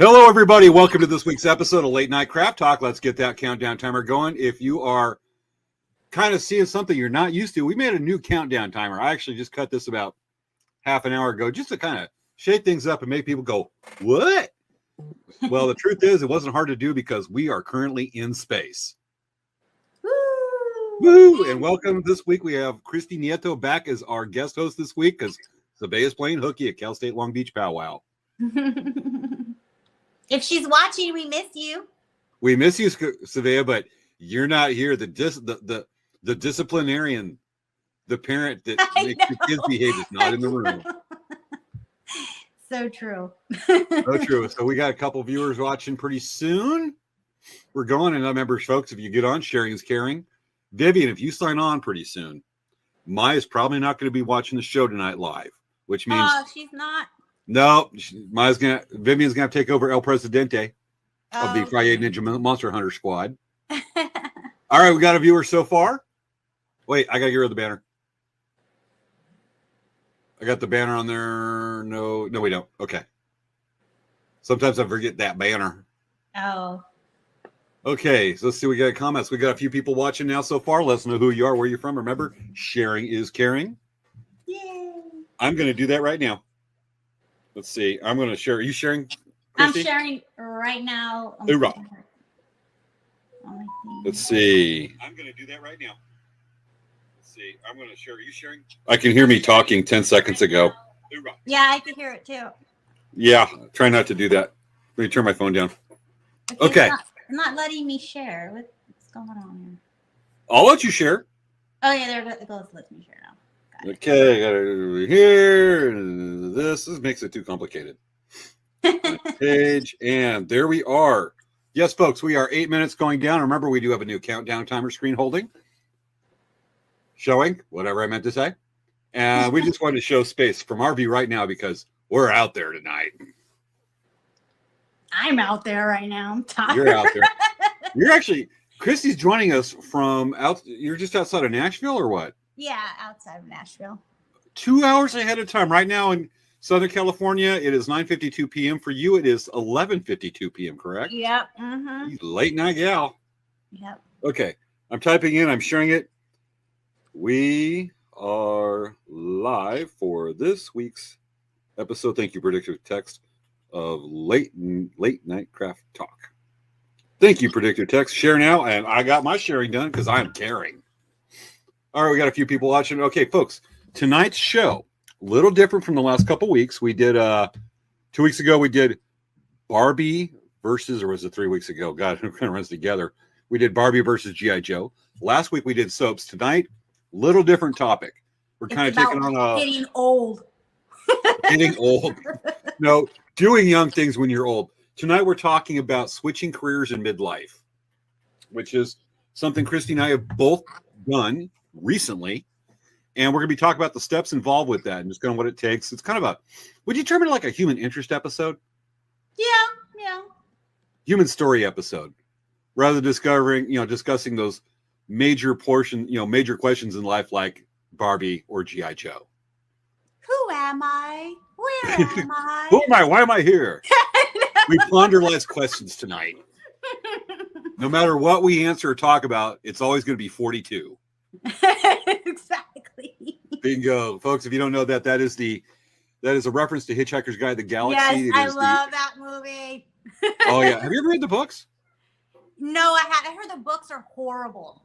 Hello, everybody. Welcome to this week's episode of Late Night Craft Talk. Let's get that countdown timer going. If you are kind of seeing something you're not used to, we made a new countdown timer. I actually just cut this about half an hour ago just to kind of shake things up and make people go, what? Well, the truth is it wasn't hard to do because we are currently in space. Woo! And welcome. This week we have Christy Nieto back as our guest host this week because Svea is playing hooky at Cal State Long Beach powwow. If she's watching, we miss you. We miss you, Svea, but you're not here. The disciplinarian, the parent that makes your kids behave is not in the room. So true. So true. So we got a couple viewers watching pretty soon. We're going, and remember, folks, if you get on, sharing is caring. Vivian, if you sign on pretty soon, Maya's probably not going to be watching the show tonight live, which means she's not. No, Vivian's gonna take over El Presidente of the Friday Ninja Monster Hunter Squad. All right, we got a viewer so far. Wait, I gotta get rid of the banner. I got the banner on there. No, we don't. Okay. Sometimes I forget that banner. Oh. Okay, so let's see. We got comments. We got a few people watching now so far. Let us know who you are, where you're from. Remember, sharing is caring. Yay. I'm gonna do that right now. Let's see. I'm going to share. Are you sharing, Christy? I'm sharing right now. Hoorah. Let's see. I'm going to do that right now. Let's see. I'm going to share. Are you sharing? I can hear me talking 10 seconds ago. Hoorah. Yeah, I can hear it too. Yeah, try not to do that. Let me turn my phone down. Okay. It's not letting me share. What's going on here? I'll let you share. Oh, yeah, there it goes. Let me share now. Okay, I got it over here. This makes it too complicated. Page, and there we are. Yes, folks, we are 8 minutes going down. Remember, we do have a new countdown timer screen showing, whatever I meant to say. And we just wanted to show space from our view right now because we're out there tonight. I'm out there right now. I'm tired. You're out there. You're actually, Christy's joining us from you're just outside of Nashville or what? Yeah, outside of Nashville. 2 hours ahead of time. Right now in Southern California, it is 9:52 p.m. For you, it is 11:52 p.m., correct? Yep. Mm-hmm. Late night gal. Yep. Okay. I'm typing in. I'm sharing it. We are live for this week's episode. Thank you, Predictive Text of Late Night Craft Talk. Thank you, Predictive Text. Share now. And I got my sharing done because I'm caring. All right, we got a few people watching. Okay, folks, tonight's show, a little different from the last couple weeks. We did 2 weeks ago, we did Barbie versus, or was it 3 weeks ago? God, it kind of runs together. We did Barbie versus G.I. Joe. Last week we did soaps. Tonight, little different topic. We're kind of taking on getting old. Getting old. No, doing young things when you're old. Tonight we're talking about switching careers in midlife, which is something Christy and I have both done recently, and we're going to be talking about the steps involved with that and just kind of what it takes. It's kind of would you term it like a human interest episode? Yeah. Human story episode, rather than discussing those major major questions in life like Barbie or G.I. Joe. Who am I? Where am I? Who am I? Why am I here? We ponder life's questions tonight. No matter what we answer or talk about, it's always going to be 42. Exactly. Bingo, folks! If you don't know that is a reference to Hitchhiker's Guide to the Galaxy. Yes, I love that movie. Oh yeah, have you ever read the books? No, I haven't. I heard the books are horrible.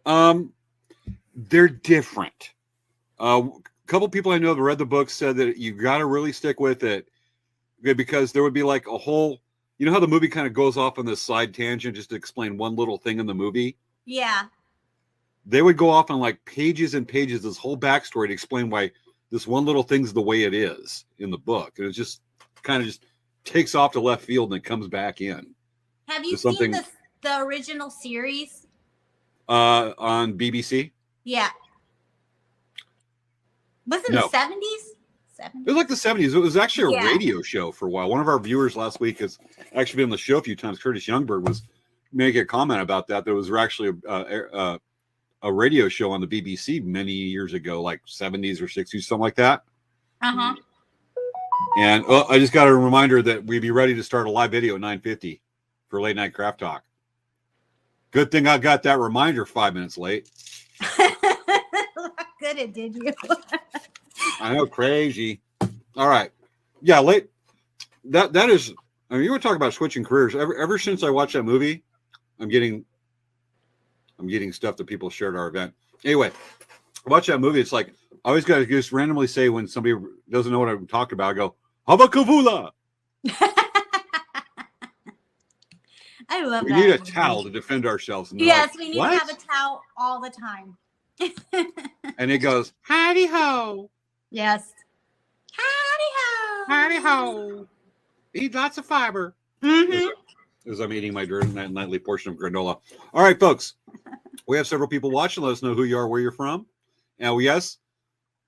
They're different. A couple people I know that read the books said that you got to really stick with it because there would be like a whole. You know how the movie kind of goes off on this side tangent just to explain one little thing in the movie? Yeah. They would go off on like pages and pages, this whole backstory to explain why this one little thing's the way it is in the book. And it just kind of just takes off to left field and it comes back in. Have you seen the original series? On BBC? Yeah. Was it in the 70s? It was like the 70s. It was actually a radio show for a while. One of our viewers last week has actually been on the show a few times. Curtis Youngberg was making a comment about that. There was actually a radio show on the BBC many years ago, like 70s or 60s, something like that. Uh-huh. And I just got a reminder that we'd be ready to start a live video at 9:50 for Late Night Craft Talk. Good thing I got that reminder 5 minutes late. Good it did you. I know, crazy. All right. Yeah, late. That is, I mean, you want to talk about switching careers. Ever since I watched that movie, I'm getting stuff that people shared at our event. Anyway, watch that movie. It's like, I always got to just randomly say when somebody doesn't know what I'm talking about, I go, Habakavula. I love We that. need a towel to defend ourselves. Yes, like, we need what? to have a towel all the time. And it goes, howdy ho. Yes. Howdy ho. Howdy ho. Eat lots of fiber. Mm-hmm. As I'm eating my nightly portion of granola. All right, folks. We have several people watching. Let us know who you are, where you're from. And yes,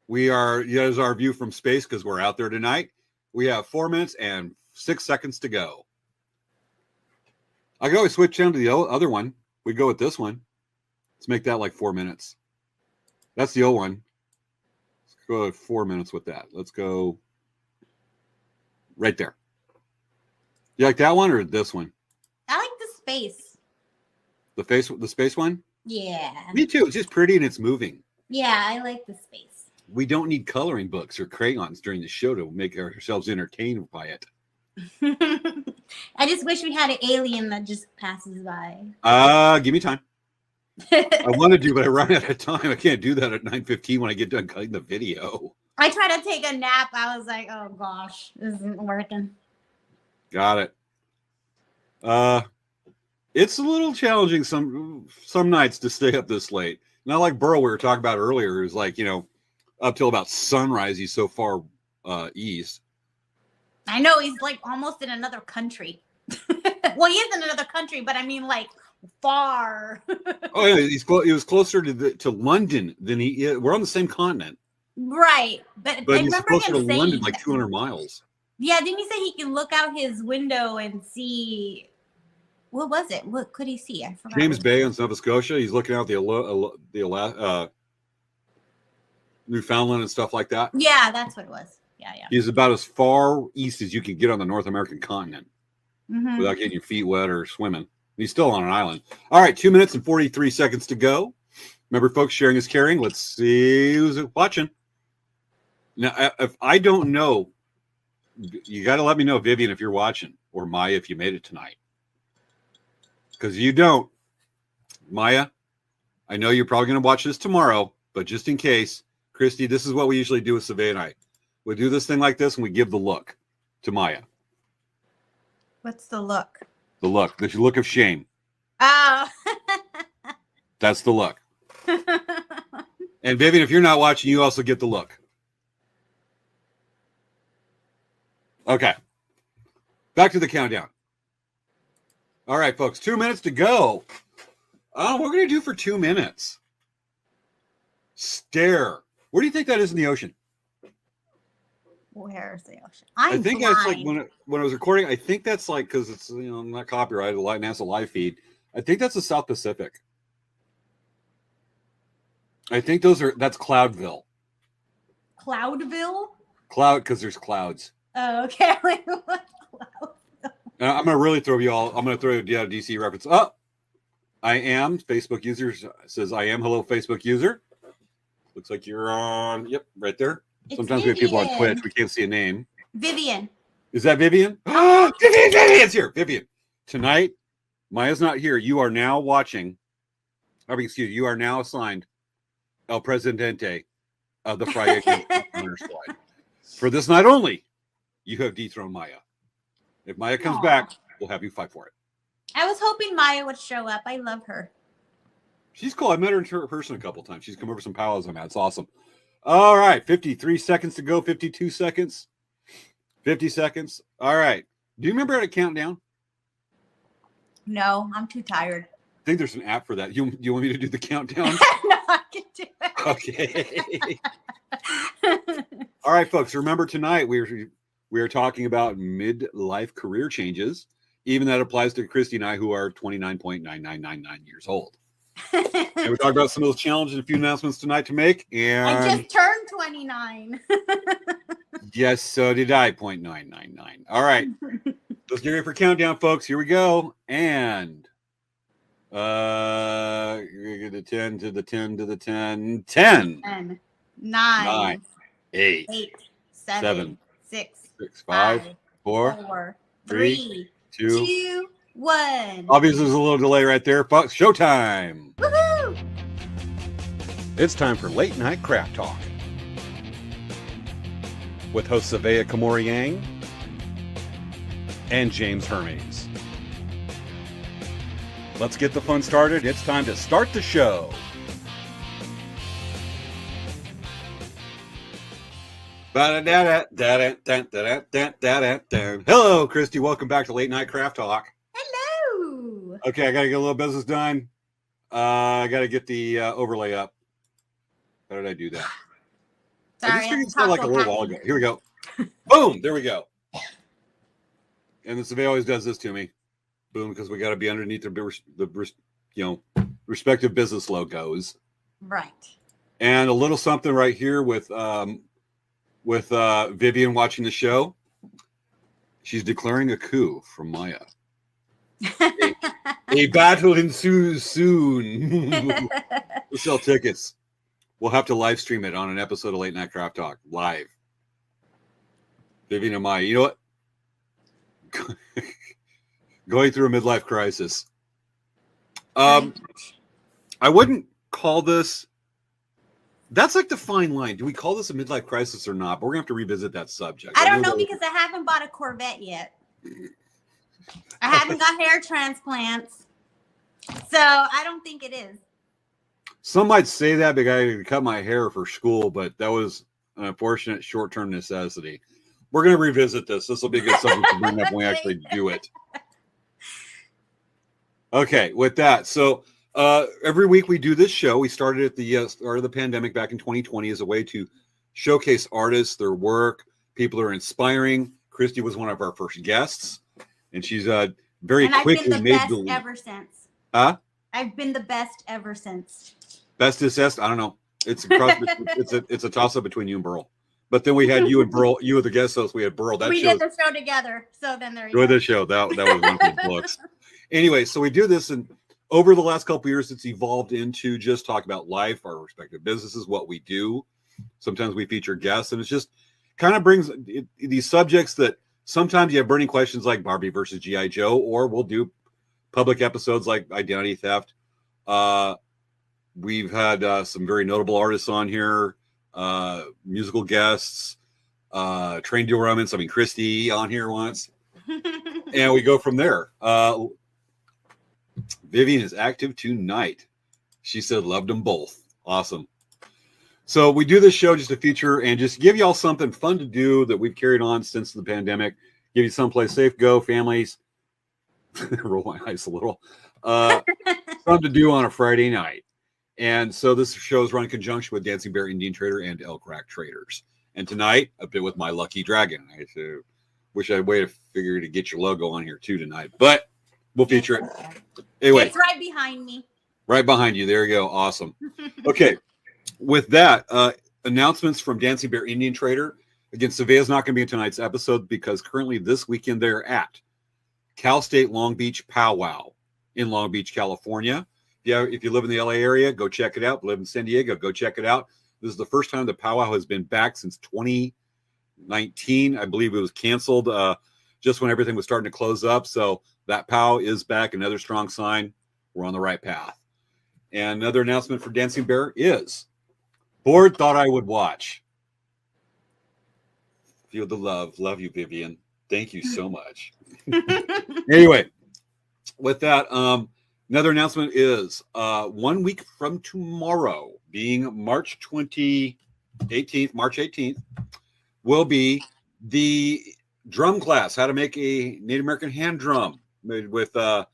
we are, here's our view from space because we're out there tonight. We have 4 minutes and 6 seconds to go. I could always switch down to the other one. We go with this one. Let's make that like 4 minutes. That's the old one. Let's go 4 minutes with that. Let's go right there. You like that one or this one? I like the space. The space one? Yeah. Me too. It's just pretty and it's moving. Yeah, I like the space. We don't need coloring books or crayons during the show to make ourselves entertained by it. I just wish we had an alien that just passes by. Give me time. I want to do, but I run out of time. I can't do that at 9:15 when I get done cutting the video. I tried to take a nap. I was like, oh gosh, this isn't working. Got it. It's a little challenging some nights to stay up this late. Not like Burrow we were talking about earlier, is like, up till about sunrise, he's so far east. I know he's like almost in another country. Well, he is in another country, but I mean like far. Oh yeah, he was closer to London than he is. We're on the same continent. Right. But I he's remember closer to him saying London, like 200 miles. Yeah, didn't he say he can look out his window and see? What was it? What could he see? I forgot. James Bay in Nova Scotia. He's looking out the Newfoundland and stuff like that. Yeah, that's what it was. Yeah. He's about as far east as you can get on the North American continent Mm-hmm. without getting your feet wet or swimming. He's still on an island. All right, 2 minutes and 43 seconds to go. Remember, folks, sharing is caring. Let's see who's watching. Now, if I don't know, you got to let me know, Vivian, if you're watching, or Maya, if you made it tonight. Because you don't. Maya, I know you're probably going to watch this tomorrow, but just in case, Christy, this is what we usually do with Svea and I. We do this thing like this, and we give the look to Maya. What's the look? The look of shame. Oh. That's the look. And Vivian, if you're not watching, you also get the look. Okay. Back to the countdown. All right, folks, 2 minutes to go. What we're going to do for 2 minutes. Stare. Where do you think that is in the ocean? Where's the ocean? I think that's like when I was recording, I think that's like, because it's not copyrighted, NASA live feed. I think that's the South Pacific. I think that's Cloudville. Cloudville? Cloud, because there's clouds. Oh, okay. What cloud? I'm going to really throw you all, I'm going to throw you a DC reference. Oh, I am. Facebook user says, I am. Hello, Facebook user. Looks like you're on. Yep, right there. It's Sometimes Vivian. we have people on Twitch. We can't see a name. Vivian. Is that Vivian? Oh, Vivian's here. Vivian. Tonight, Maya's not here. You are now watching. You are now assigned El Presidente of the Friday Winter Squad. For this night only, you have dethroned Maya. If Maya comes back, we'll have you fight for it. I was hoping Maya would show up. I love her. She's cool. I met her in person a couple times. She's come over some powwows I'm at. It's awesome. All right. 53 seconds to go. 52 seconds. 50 seconds. All right. Do you remember how to count down? No, I'm too tired. I think there's an app for that. You want me to do the countdown? No, I can do it. Okay. All right, folks. Remember tonight we are talking about midlife career changes. Even that applies to Christy and I, who are 29.9999 years old. And we talked about some of those challenges and a few announcements tonight to make. And I just turned 29. Yes, so did I. 0.999. All right. Let's get ready for countdown, folks. Here we go. And the 10 to the 10 to the 10. 10. 10, 9, 8, 8, 7, 6, 5, 4, 4, 3, 2. 2, 1. Obviously, there's a little delay right there, folks. Showtime. Woohoo! It's time for Late Night Craft Talk with hosts Svea Yang and James Hermes. Let's get the fun started. It's time to start the show. Hello, Christy. Welcome back to Late Night Craft Talk. Hello. Okay, I got to get a little business done. I got to get the overlay up. How did I do that? Sorry, I just figured this out like a little while ago. Here we go. Boom! There we go. And the survey always does this to me. Boom, because we got to be underneath the respective business logos. Right. And a little something right here with Vivian watching the show. She's declaring a coup from Maya. A battle ensues soon. We'll sell tickets. We'll have to live stream it on an episode of Late Night Craft Talk live. Vivian and Maya, you know what? Going through a midlife crisis. I wouldn't call this. That's like the fine line. Do we call this a midlife crisis or not? But we're gonna have to revisit that subject. I don't know because I haven't bought a Corvette yet. I haven't got hair transplants, so I don't think it is. Some might say that because I cut my hair for school, but that was an unfortunate short-term necessity. We're going to revisit this. This will be a good subject to bring up when we actually do it. Okay, with that, so every week we do this show. We started at the start of the pandemic back in 2020 as a way to showcase artists, their work, people who are inspiring. Christy was one of our first guests, and she's very quickly made the best ever since. Huh? I've been the best ever since. Bestest? I don't know. It's a toss up between you and Burl. But then we had you and Burl. You were the guest host. We had Burl. We did the show together. So then there you go. The show that was one of the books. Anyway, so we do this, and over the last couple of years, it's evolved into just talk about life, our respective businesses, what we do. Sometimes we feature guests, and it's just kind of brings these subjects that sometimes you have burning questions like Barbie versus G.I. Joe, or we'll do public episodes like identity theft. We've had some very notable artists on here, musical guests, train derailments. I mean, Christy on here once. And we go from there. Vivian is active tonight. She said loved them both. Awesome. So we do this show just to feature and just give y'all something fun to do that we've carried on since the pandemic. Give you someplace safe, go, families. Roll my eyes a little. Something to do on a Friday night. And so this show is run in conjunction with Dancing Bear Indian Trader and Elk Rack Traders. And tonight, a bit with My Lucky Dragon. I wish I had a way to figure to get your logo on here too tonight, but we'll feature it. Anyway, it's right behind me. Right behind you. There you go. Awesome. Okay. With that, announcements from Dancing Bear Indian Trader. Again, Svea's not going to be in tonight's episode because currently this weekend they're at Cal State Long Beach Powwow in Long Beach, California. Yeah, if you live in the LA area, go check it out. Live in San Diego, go check it out. This is the first time the powwow has been back since 2019. I believe it was canceled just when everything was starting to close up. So that powwow is back. Another strong sign. We're on the right path. And another announcement for Dancing Bear is Board Thought I Would Watch. Feel the love. Love you, Vivian. Thank you so much. Anyway, with that, another announcement is 1 week from tomorrow, being March 18th, will be the drum class, how to make a Native American hand drum made with an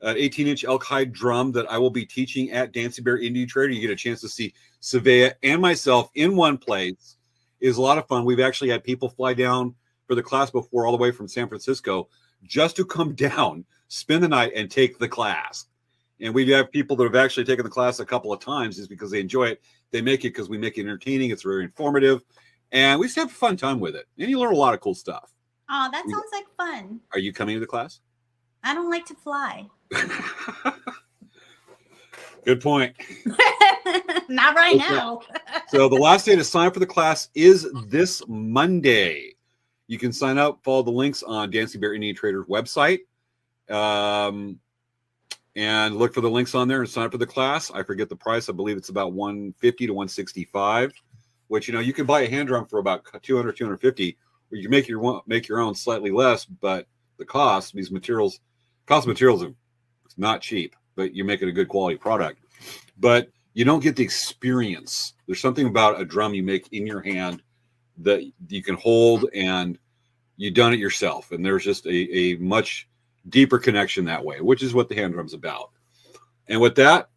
18-inch elk hide drum that I will be teaching at Dancing Bear Indian Trader. You get a chance to see Svea and myself in one place. It is a lot of fun. We've actually had people fly down for the class before all the way from San Francisco just to come down, spend the night, and take the class. And we have people that have actually taken the class a couple of times just because they enjoy it. They make it because we make it entertaining. It's very informative. And we just have a fun time with it. And you learn a lot of cool stuff. Oh, that sounds like fun. Are you coming to the class? I don't like to fly. Good point. Not right now. So the last day to sign up for the class is this Monday. You can sign up, follow the links on Dancing Bear Indian Trader's website, and look for the links on there and sign up for the class. I forget the price. I believe it's about $150 to $165, which, you can buy a hand drum for about $200, $250, or you make your own slightly less, but the cost of materials are not cheap, but you're making a good quality product. But you don't get the experience. There's something about a drum you make in your hand that you can hold, and you've done it yourself. And there's just a much deeper connection that way, which is what the hand drum's about. And with that,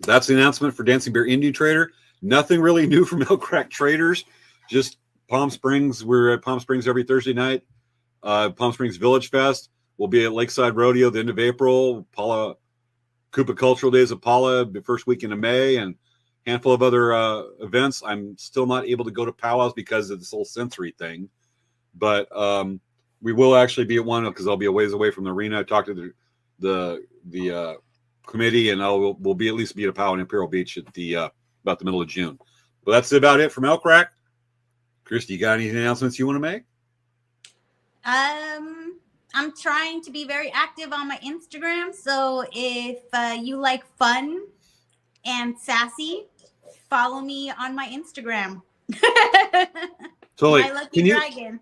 that's the announcement for Dancing Bear Indian Trader. Nothing really new from Elk Crack Traders, just Palm Springs. We're at Palm Springs every Thursday night. Palm Springs Village Fest. We'll be at Lakeside Rodeo the end of April. Koopa Cultural Days of Paula the first weekend of May, and a handful of other events. I'm still not able to go to powwows because of this whole sensory thing, but we will actually be at one because I'll be a ways away from the arena. I talked to the committee, and we'll be at least be at a powwow in Imperial Beach at about the middle of June. But that's about it from Elk Crack. Christy, you got any announcements you want to make? I'm trying to be very active on my Instagram. So if you like fun and sassy, follow me on my Instagram. Totally. My lucky dragon.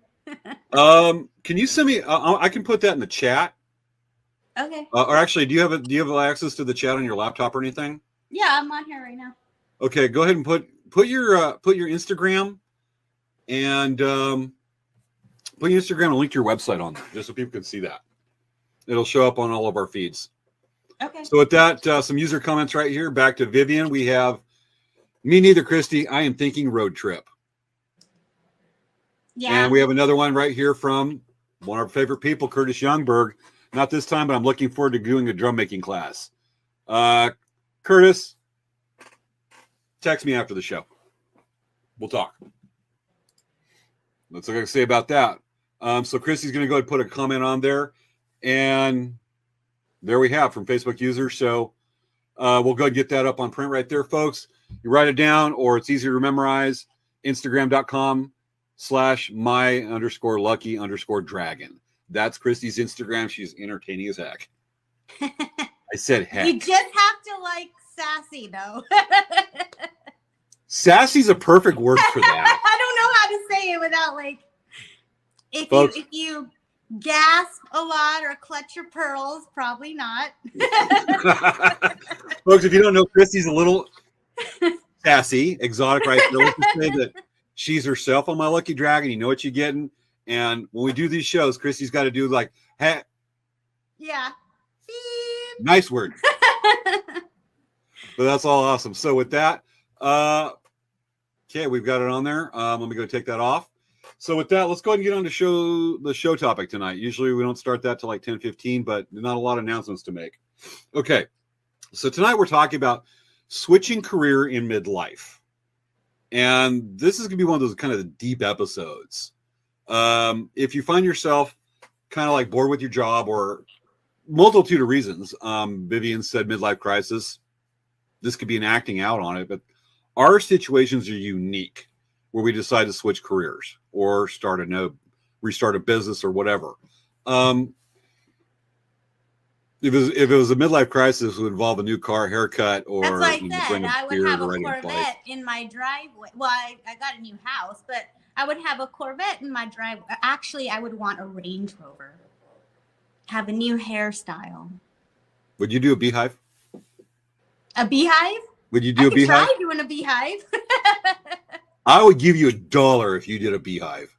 Can you send me? I can put that in the chat. Okay. Or actually, do you have access to the chat on your laptop or anything? Yeah, I'm on here right now. Okay, go ahead and put your Instagram and put your Instagram and link to your website on there, just so people can see that. It'll show up on all of our feeds. Okay. So with that, some user comments right here. Back to Vivian. We have, me neither, Christy. I am thinking road trip. Yeah. And we have another one right here from one of our favorite people, Curtis Youngberg. Not this time, but I'm looking forward to doing a drum making class. Curtis, text me after the show. We'll talk. That's what I can say about that. So Christy's going to go ahead and put a comment on there. And there we have from Facebook users. So we'll go ahead and get that up on print right there, folks. You write it down, or it's easier to memorize. Instagram.com/my_lucky_dragon. That's Christy's Instagram. She's entertaining as heck. I said heck. You just have to like sassy, though. Sassy's a perfect word for that. I don't know how to say it without like, if you gasp a lot or clutch your pearls, probably not. Folks, if you don't know, Christy's a little sassy, exotic right there. Let's just say that she's herself on My Lucky Dragon. You know what you're getting. And when we do these shows, Christy's got to do like, hey. Yeah. Nice word. But that's all awesome. So with that, okay, we've got it on there. Let me go take that off. So with that, let's go ahead and get on to the show topic tonight. Usually we don't start that till like 10:15, but not a lot of announcements to make. Okay, so tonight we're talking about switching career in midlife. And this is going to be one of those kind of deep episodes. If you find yourself kind of like bored with your job or multitude of reasons, Vivian said midlife crisis, this could be an acting out on it, but our situations are unique where we decide to switch careers or restart a business or whatever. If it was a midlife crisis, it would involve a new car, haircut, or that's what I said. I would have a Corvette in my driveway. Well, I got a new house, but I would have a Corvette in my driveway. Actually, I would want a Range Rover. Have a new hairstyle. Would you do a beehive? A beehive? Would you do a beehive? I could try doing a beehive. I would give you $1 if you did a beehive.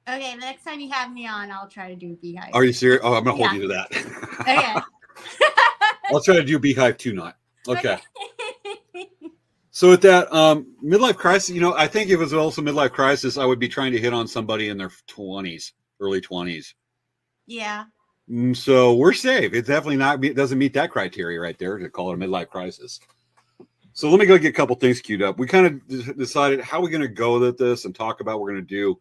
Okay, the next time you have me on, I'll try to do a beehive. Are you serious? Oh, I'm going to hold you to that. Okay. I'll try to do beehive too, not. Okay. So with that, midlife crisis, I think if it was also midlife crisis, I would be trying to hit on somebody in their 20s, early 20s. Yeah. So we're safe. It definitely doesn't meet that criteria right there to call it a midlife crisis. So let me go get a couple things queued up. We kind of decided how we're going to go with this and talk about what we're going to do.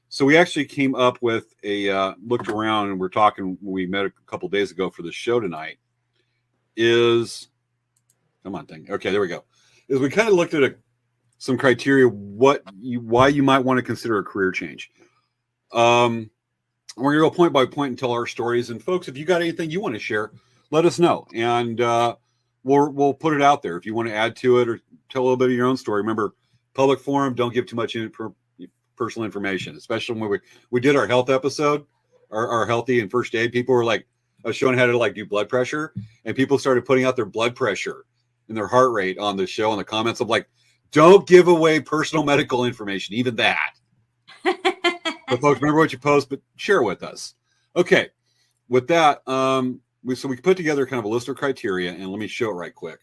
So we actually came up with looked around and we're talking, we met a couple days ago for the show tonight, come on thing. Okay, there we go. Is we kind of looked at some criteria, why you might want to consider a career change. We're going to go point by point and tell our stories. And folks, if you got anything you want to share, let us know. And we'll put it out there. If you want to add to it or tell a little bit of your own story, remember, public forum, don't give too much personal information, especially when we did our health episode, our healthy and first aid. People were like, I was showing how to do blood pressure, and people started putting out their blood pressure and their heart rate on the show in the comments. I'm like, don't give away personal medical information, even that. So folks, remember what you post, but share it with us. Okay. With that, we put together kind of a list of criteria, and let me show it right quick.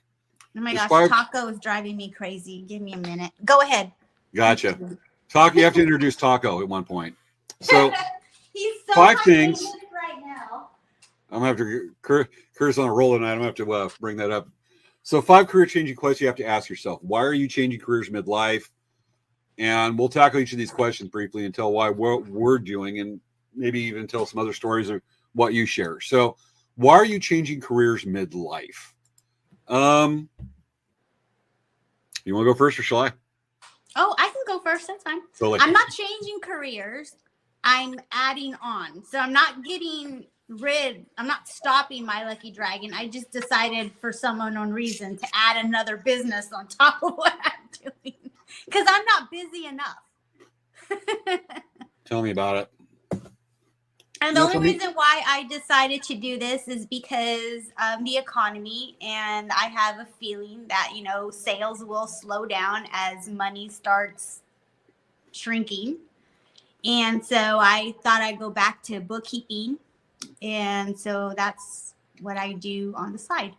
Oh my gosh, Taco is driving me crazy. Give me a minute. Go ahead. Gotcha. Taco, you have to introduce Taco at one point. So he's so 5 things right now. I'm gonna have to Kurt's on a roll tonight. I'm gonna have to bring that up. So 5 career changing questions you have to ask yourself. Why are you changing careers midlife? And we'll tackle each of these questions briefly and tell why what we're doing, and maybe even tell some other stories of what you share. So why are you changing careers midlife? You want to go first or shall I? Oh, I can go first. That's fine. So I'm not changing careers. I'm adding on. So I'm not I'm not stopping my Lucky Dragon. I just decided for some unknown reason to add another business on top of what I'm doing because I'm not busy enough. Tell me about it. And the only reason why I decided to do this is because of the economy. And I have a feeling that, sales will slow down as money starts shrinking. And so I thought I'd go back to bookkeeping. And so that's what I do on the side.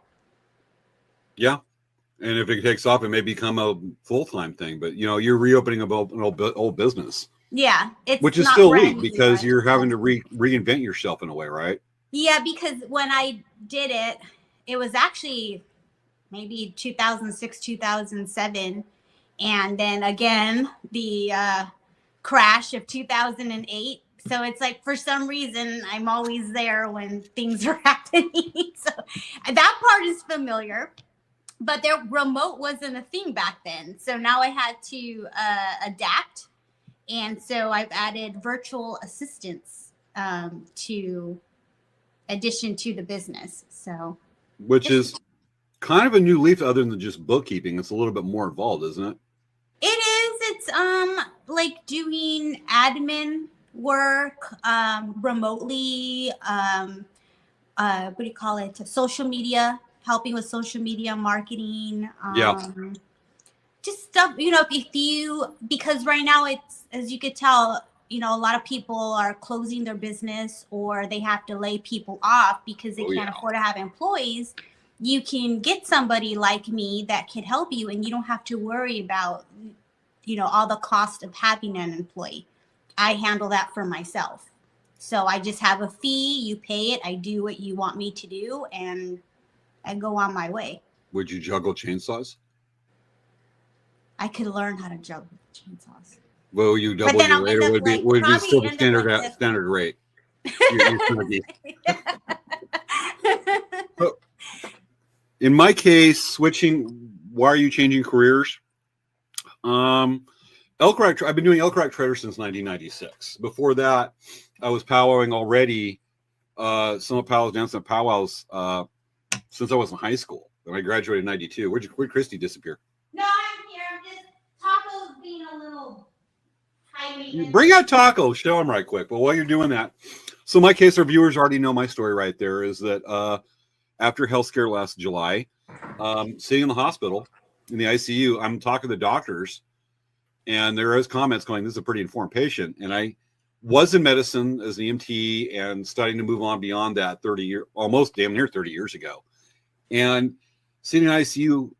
Yeah. And if it takes off, it may become a full-time thing. But, you're reopening an old business. Yeah. Which is still weak because you're having to reinvent yourself in a way, right? Yeah, because when I did it, it was actually maybe 2006, 2007. And then again, the crash of 2008. So it's like, for some reason, I'm always there when things are happening. So that part is familiar. But their remote wasn't a thing back then. So now I had to adapt. And so I've added virtual assistants to addition to the business. So, which is kind of a new leaf other than just bookkeeping. It's a little bit more involved, isn't it? It is. It's like doing admin work remotely. What do you call it? Social media, helping with social media marketing. Just stuff, because right now it's, as you could tell, a lot of people are closing their business or they have to lay people off because they can't afford to have employees. You can get somebody like me that can help you and you don't have to worry about, all the cost of having an employee. I handle that for myself. So I just have a fee, you pay it, I do what you want me to do, and I go on my way. Would you juggle chainsaws? I could learn how to juggle chainsaws. Well, you double your rate, or would it be still the standard rate? In my case, why are you changing careers? Elk Rock. I've been doing Elk Rock Trader since 1996. Before that, I was powwowing already. Some powwows, dancing at powwows since I was in high school. When I graduated in '92. Where'd Christy disappear? No, I'm here. I'm just Taco's being a little high. Bring out Taco. Show him right quick. But while you're doing that, so in my case, our viewers already know my story right there. Is that after health scare last July, sitting in the hospital in the ICU, I'm talking to the doctors, and there is comments going, "This is a pretty informed patient." And I was in medicine as an EMT and starting to move on beyond that almost damn near 30 years ago. And sitting in ICU,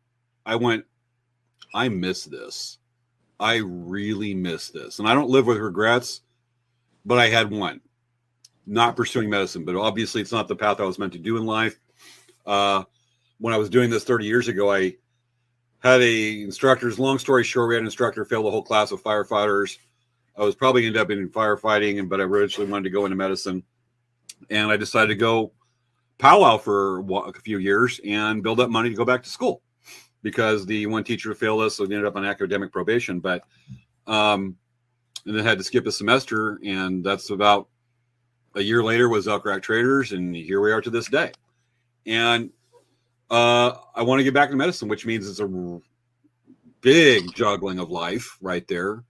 I went, I miss this. I really miss this. And I don't live with regrets, but I had one. Not pursuing medicine, but obviously it's not the path I was meant to do in life. When I was doing this 30 years ago, I had a instructor's, long story short, we had an instructor fail the whole class of firefighters. I was probably ended up in firefighting, but I originally wanted to go into medicine. And I decided to go powwow for a few years and build up money to go back to school because the one teacher failed us, so we ended up on academic probation. But and then had to skip a semester, and that's about a year later was Elk Rock Traders, and here we are to this day. And I want to get back to medicine, which means it's a big juggling of life right there.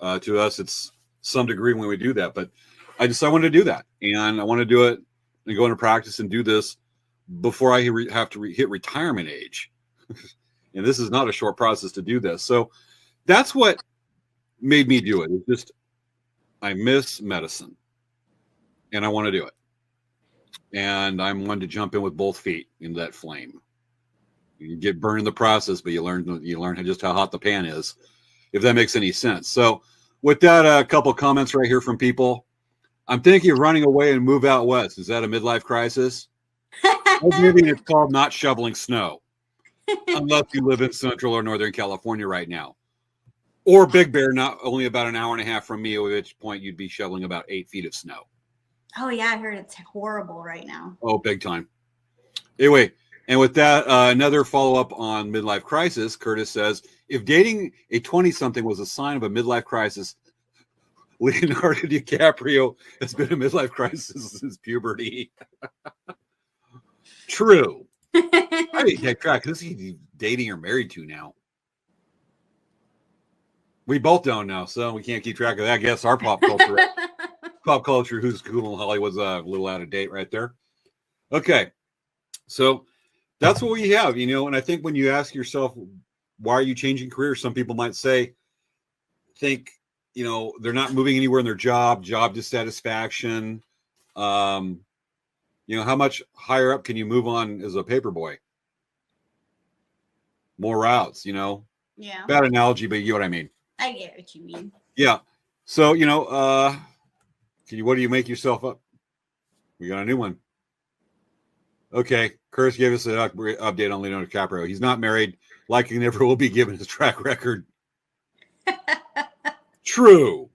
To us, it's some degree when we do that, but I want to do that, and I want to do it and go into practice and do this before I have to hit retirement age. And this is not a short process to do this. So that's what made me do it. It's just, I miss medicine and I want to do it. And I'm one to jump in with both feet in that flame. You get burned in the process, but you learn just how hot the pan is, if that makes any sense. So with that, a couple of comments right here from people. I'm thinking of running away and move out west. Is that a midlife crisis? Maybe it's called not shoveling snow, unless you live in Central or Northern California right now. Or Big Bear, not only about an hour and a half from me, at which point you'd be shoveling about 8 feet of snow. Oh, yeah, I heard it's horrible right now. Oh, big time. Anyway, and with that, another follow-up on midlife crisis, Curtis says, if dating a 20-something was a sign of a midlife crisis, Leonardo DiCaprio has been a midlife crisis since puberty. True. I didn't take track. Who's he dating or married to now? We both don't know, so we can't keep track of that. I guess our pop culture, who's cool in Hollywood's a little out of date right there. Okay, so that's what we have, and I think when you ask yourself, why are you changing careers? Some people might think, they're not moving anywhere in their job dissatisfaction. How much higher up can you move on as a paper boy? More routes, Yeah. Bad analogy, but you know what I mean. I get what you mean. Yeah. So, what do you make yourself up? We got a new one. Okay. Curtis gave us an update on Leonardo DiCaprio. He's not married, likely never will be given his track record. True.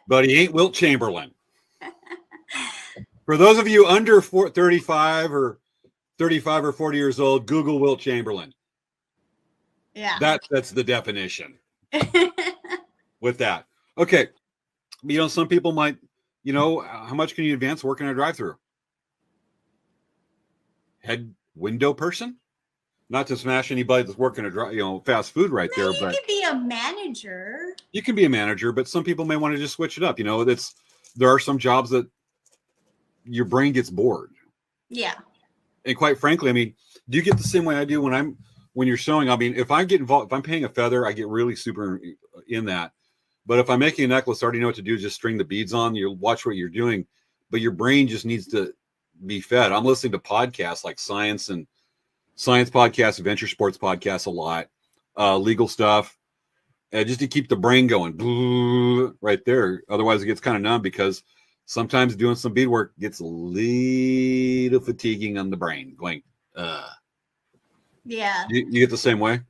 But he ain't Wilt Chamberlain. For those of you under 35 or 40 years old, Google Wilt Chamberlain. Yeah. That's the definition. With that. Okay. Some people might, how much can you advance working a drive-through? Head window person? Not to smash anybody that's working a fast food right there, but you could be a manager. You can be a manager, but some people may want to just switch it up. There are some jobs that your brain gets bored. Yeah. And quite frankly, do you get the same way I do when you're sewing? If I get involved, if I'm paying a feather, I get really super in that. But if I'm making a necklace, I already know what to do. Just string the beads on. You watch what you're doing, but your brain just needs to be fed. I'm listening to podcasts like science podcasts, adventure sports podcasts a lot, legal stuff, just to keep the brain going right there. Otherwise, it gets kind of numb because sometimes doing some beadwork gets a little fatiguing on the brain. Going, yeah. You get the same way?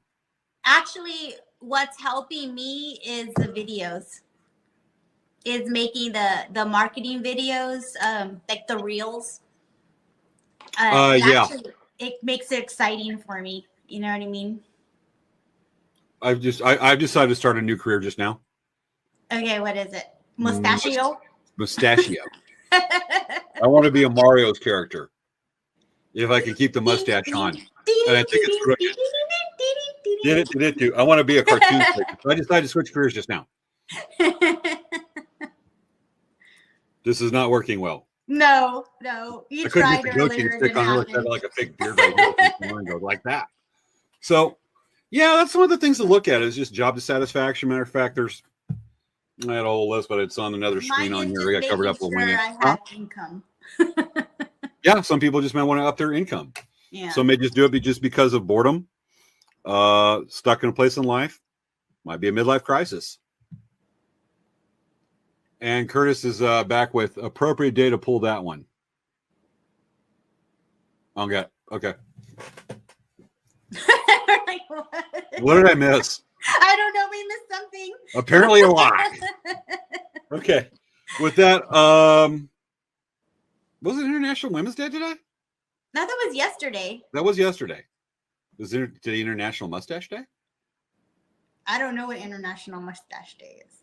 Actually, what's helping me is the videos. Is making the marketing videos, like the reels. Yeah. Actually, it makes it exciting for me. You know what I mean? I've decided to start a new career just now. Okay, what is it? Mustachio? Mustachio. I want to be a Mario's character. If I can keep the mustache on. And I think it's crooked. Did it too. I want to be a cartoon character. So I decided to switch careers just now. This is not working well. No. You tried earlier. Stick on her like a fake beard right here and go like that. So, yeah, that's one of the things to look at is just job dissatisfaction. Matter of fact, I had a whole list, but it's on another screen on here. I got covered up with winning. I have income. Yeah, some people just might want to up their income. Yeah. Some may just do it just because of boredom, stuck in a place in life. Might be a midlife crisis. And Curtis is back with appropriate day to pull that one. Okay. Like what? What did I miss? I don't know. We missed something. Apparently a lot. Okay. With that, was it International Women's Day today? No, that was yesterday. That was yesterday. Was it today International Mustache Day? I don't know what International Mustache Day is.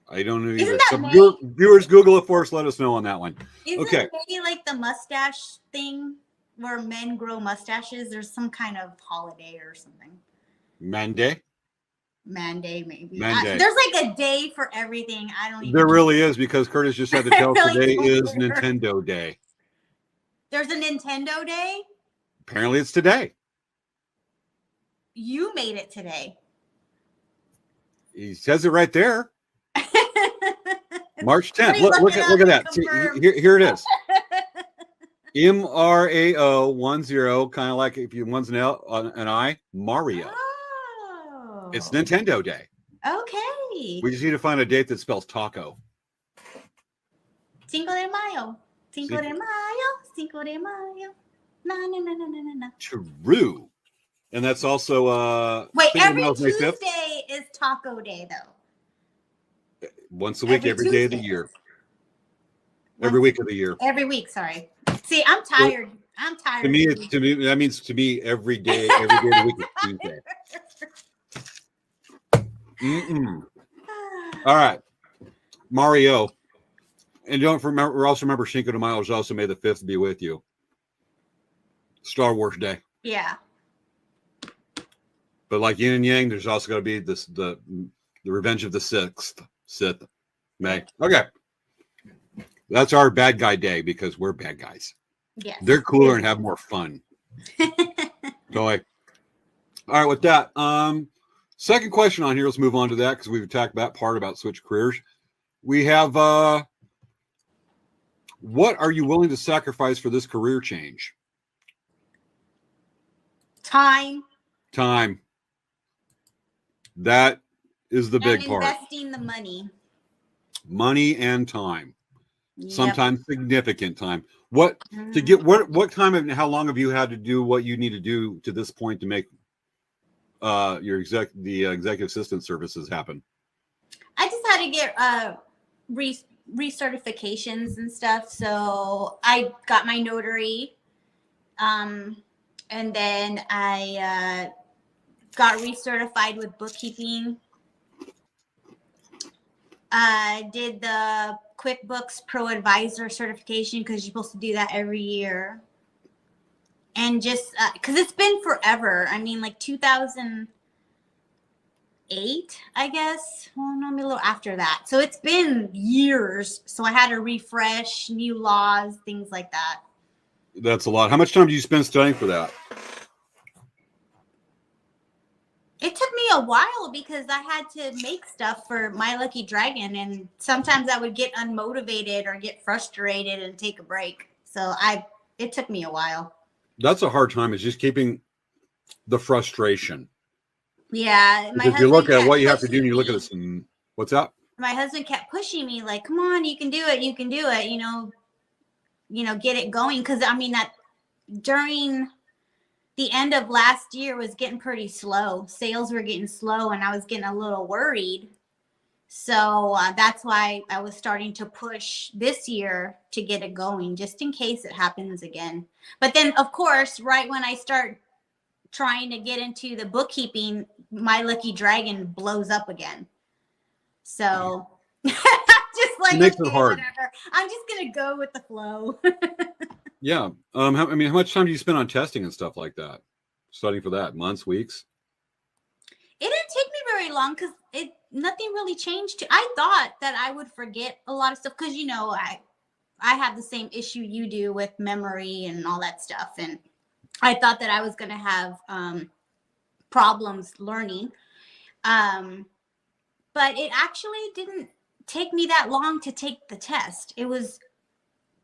I don't know either. Isn't that So May? Viewers, Google it for us. Let us know on that one. Isn't Okay. May like the mustache thing where men grow mustaches? There's some kind of holiday or something. Man Day? Man Day, maybe. Man Day. There's like a day for everything. I don't even There know. really is, because Curtis just had to tell us really today is Nintendo Day. There's a Nintendo Day? Apparently it's today. You made it today. He says it right there. March 10th. Look at that. See, here it is. MRAO10, kind of like if you one's an L, an I, Mario. Oh. It's Nintendo Day. Okay. We just need to find a date that spells taco. Cinco de Mayo. Cinco de Mayo. Cinco de Mayo. Na na na na na na. True. And that's also wait, every Tuesday is Taco Day though. Once a week, every day of the year. Every week of the year. Every week, sorry. See, I'm tired. I'm tired. To me, that means to me every day of the week is Tuesday. All right. Mario. And don't also remember Cinco de Mayo is also May the 5th be with you. Star Wars Day. Yeah. But like yin and yang, there's also got to be the Revenge of the Sith. May. Okay. That's our bad guy day because we're bad guys. Yes. They're cooler and have more fun. All right, with that. Second question on here. Let's move on to that because we've attacked that part about switch careers. We have what are you willing to sacrifice for this career change? Time. That is the big part. Investing the money. Money and time. Yep. Sometimes significant time. What time and how long have you had to do what you need to do to this point to make the executive assistant services happen? I just had to get recertifications and stuff. So I got my notary, and then I got recertified with bookkeeping. Did the QuickBooks Pro Advisor certification because you're supposed to do that every year. And just because it's been forever. I mean, like 2008, I guess. Well, no, maybe a little after that. So it's been years. So I had to refresh new laws, things like that. That's a lot. How much time do you spend studying for that? It took me a while because I had to make stuff for My Lucky Dragon, and sometimes I would get unmotivated or get frustrated and take a break. So it took me a while. That's a hard time. Is just keeping the frustration. Yeah, because you look at what you have to do, and you look at this, and what's up? My husband kept pushing me, like, "Come on, you can do it. You can do it. You know, get it going." Because I mean, that during the end of last year was getting pretty slow. Sales were getting slow and I was getting a little worried. So that's why I was starting to push this year to get it going, just in case it happens again. But then, of course, right when I start trying to get into the bookkeeping, My Lucky Dragon blows up again. So just like, it makes it hard. Whatever. I'm just going to go with the flow. Yeah. How much time do you spend on testing and stuff like that? Studying for that? Months, weeks? It didn't take me very long because nothing really changed. I thought that I would forget a lot of stuff because, you know, I have the same issue you do with memory and all that stuff. And I thought that I was going to have problems learning. But it actually didn't take me that long to take the test. It was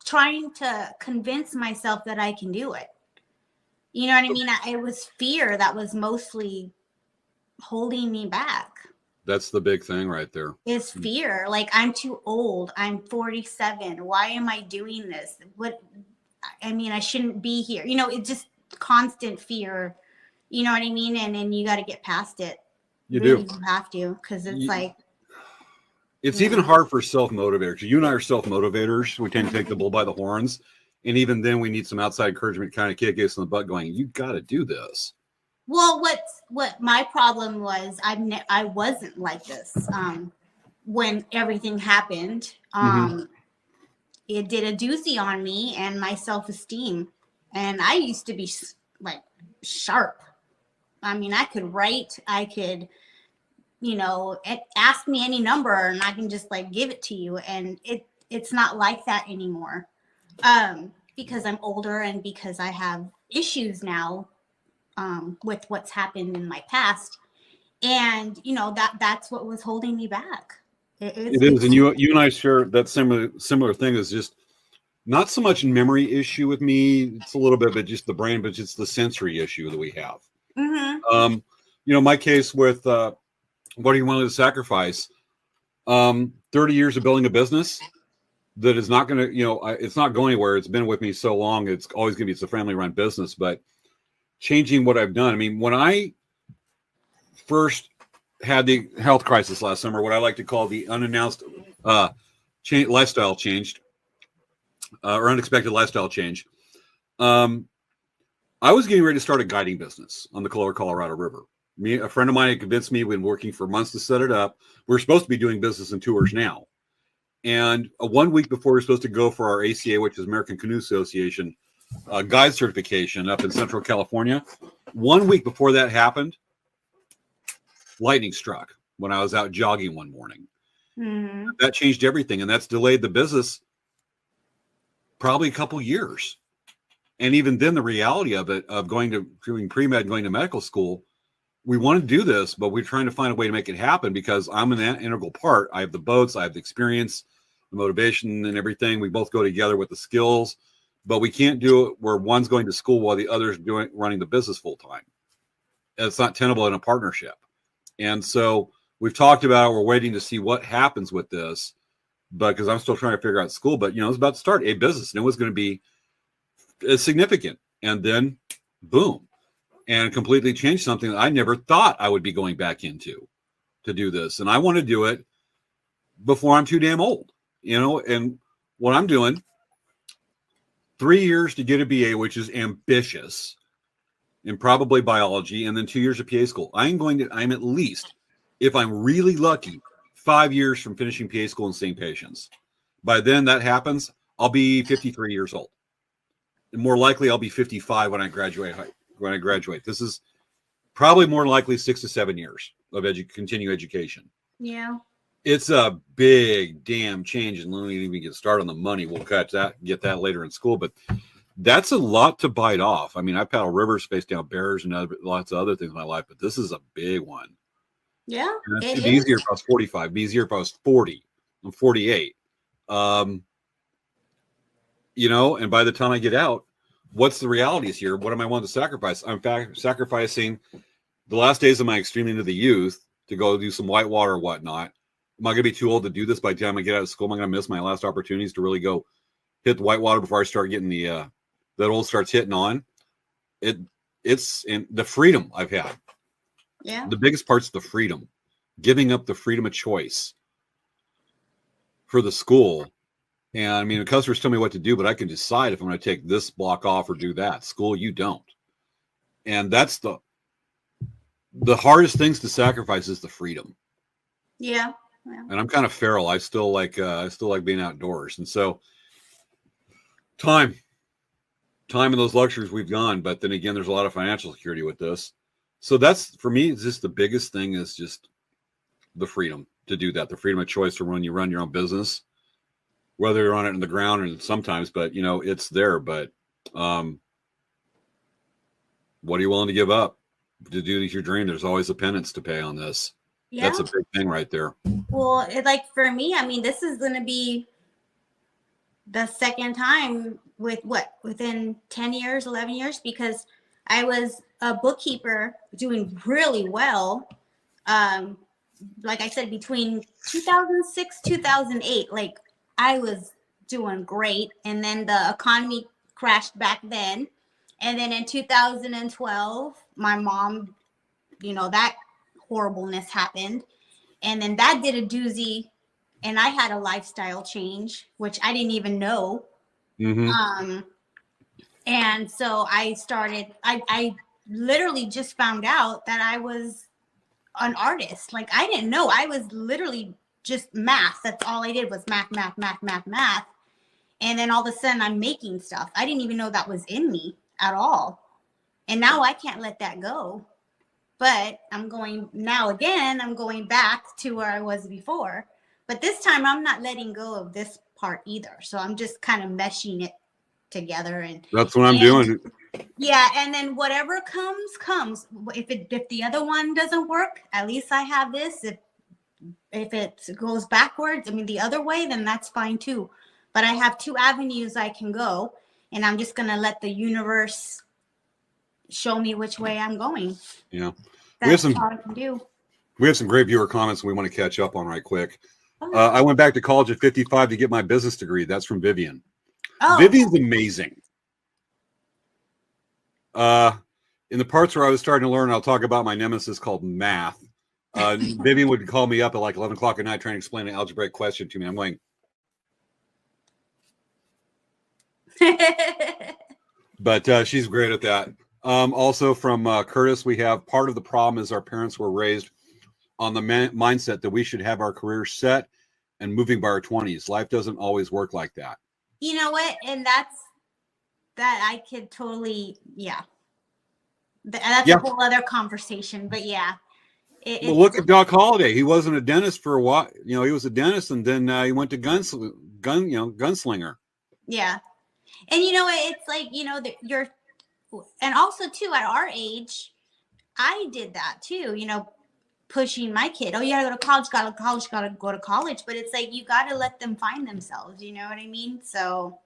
trying to convince myself that I can do it. You know what I mean? It was fear that was mostly holding me back. That's the big thing right there. Is fear. Like, I'm too old. I'm 47. Why am I doing this? I shouldn't be here. You know, it's just constant fear You know what I mean? And then you got to get past it. You really, do. You have to, because it's like. It's even hard for self-motivators. You and I are self-motivators. We tend to take the bull by the horns. And even then we need some outside encouragement, kind of kick us in the butt going, you got to do this. Well, what my problem was, I wasn't like this when everything happened. It did a doozy on me and my self-esteem. And I used to be like sharp. I mean, I could write, I could, ask me any number and I can just like give it to you. And it's not like that anymore. Because I'm older and because I have issues now with what's happened in my past. And, that's what was holding me back. It is. And you and I share that similar thing. Is just not so much memory issue with me. It's a little bit, but just the brain, but it's the sensory issue that we have. My case with what are you willing to sacrifice? 30 years of building a business that is not going to, it's not going anywhere. It's been with me so long. It's always going to be, it's a family run business, but changing what I've done. I mean, when I first had the health crisis last summer, what I like to call the unannounced lifestyle changed or unexpected lifestyle change. I was getting ready to start a guiding business on the Lower Colorado River. A friend of mine had convinced me, we've been working for months to set it up. We're supposed to be doing business in tours now. And 1 week before we're supposed to go for our ACA, which is American Canoe Association, guide certification up in Central California. 1 week before that happened, lightning struck when I was out jogging one morning. That changed everything. And that's delayed the business probably a couple years. And even then, the reality of it, of doing pre-med, going to medical school, we want to do this, but we're trying to find a way to make it happen because I'm an integral part. I have the boats, I have the experience, the motivation and everything. We both go together with the skills, but we can't do it where one's going to school while the other's running the business full time. It's not tenable in a partnership. And so we've talked about it. We're waiting to see what happens with this, but because I'm still trying to figure out school, but it's about to start a business and it was going to be significant. And then boom, and completely changed something that I never thought I would be going back into to do this. And I want to do it before I'm too damn old, and what I'm doing, 3 years to get a BA, which is ambitious, and probably biology, and then 2 years of PA school. I'm at least, if I'm really lucky, 5 years from finishing PA school and seeing patients. By then that happens, I'll be 53 years old. And more likely I'll be 55 when I graduate. This is probably more likely 6 to 7 years of continue education. Yeah. It's a big damn change. And let me even get started on the money. We'll get that later in school, but that's a lot to bite off. I mean, I paddle rivers, face down bears and lots of other things in my life, but this is a big one. Yeah. It'd be easier if I was 45, it'd be easier if I was 40. I'm 48. And by the time I get out, what's the realities here? What am I willing to sacrifice? I'm sacrificing the last days of my extreme into the youth to go do some whitewater or whatnot. Am I going to be too old to do this by the time I get out of school? Am I going to miss my last opportunities to really go hit the whitewater before I start getting that old starts hitting on? It's in the freedom I've had. Yeah. The biggest part's the freedom, giving up the freedom of choice for the school. And I mean, the customers tell me what to do, but I can decide if I'm going to take this block off or do that. School, you don't. And that's the hardest things to sacrifice is the freedom. Yeah. And I'm kind of feral. I still like being outdoors. And so time and those luxuries we've gone. But then again, there's a lot of financial security with this. So that's, for me, it's just the biggest thing is just the freedom to do that. The freedom of choice to run your own business. Whether you're on it in the ground and sometimes, but it's there. But what are you willing to give up to do your dream? There's always a penance to pay on this. Yeah. That's a big thing right there. Well, for me, I mean, this is going to be the second time within 10 years, 11 years, because I was a bookkeeper doing really well. Like I said, between 2006, 2008, I was doing great. And then the economy crashed back then. And then in 2012, my mom, that horribleness happened. And then that did a doozy. And I had a lifestyle change, which I didn't even know. Mm-hmm. And so I literally just found out that I was an artist. Like, I didn't know. I was literally just math. That's all I did was math. And then all of a sudden I'm making stuff. I didn't even know that was in me at all. And now I can't let that go. But I'm going back to where I was before. But this time I'm not letting go of this part either. So I'm just kind of meshing it together. And that's what I'm doing. Yeah. And then whatever comes. If the other one doesn't work, at least I have this. If it goes backwards, the other way, then that's fine too. But I have 2 avenues I can go, and I'm just going to let the universe show me which way I'm going. Yeah. That's all I can do. We have some great viewer comments we want to catch up on right quick. I went back to college at 55 to get my business degree. That's from Vivian. Oh. Vivian's amazing. In the parts where I was starting to learn, I'll talk about my nemesis called math. Vivian would call me up at like 11 o'clock at night trying to explain an algebraic question to me. I'm going, but she's great at that. Also from Curtis, we have part of the problem is our parents were raised on the mindset that we should have our careers set and moving by our 20s. Life doesn't always work like that. You know what? And that I could totally, yeah. That's a whole other conversation, but yeah. Well, look at Doc Holliday. He wasn't a dentist for a while. He was a dentist, and then he went to gunslinger. Yeah. And it's like, and also too, at our age, I did that too, pushing my kid. Oh, you gotta go to college, gotta go to college. But it's like, you gotta let them find themselves. You know what I mean? So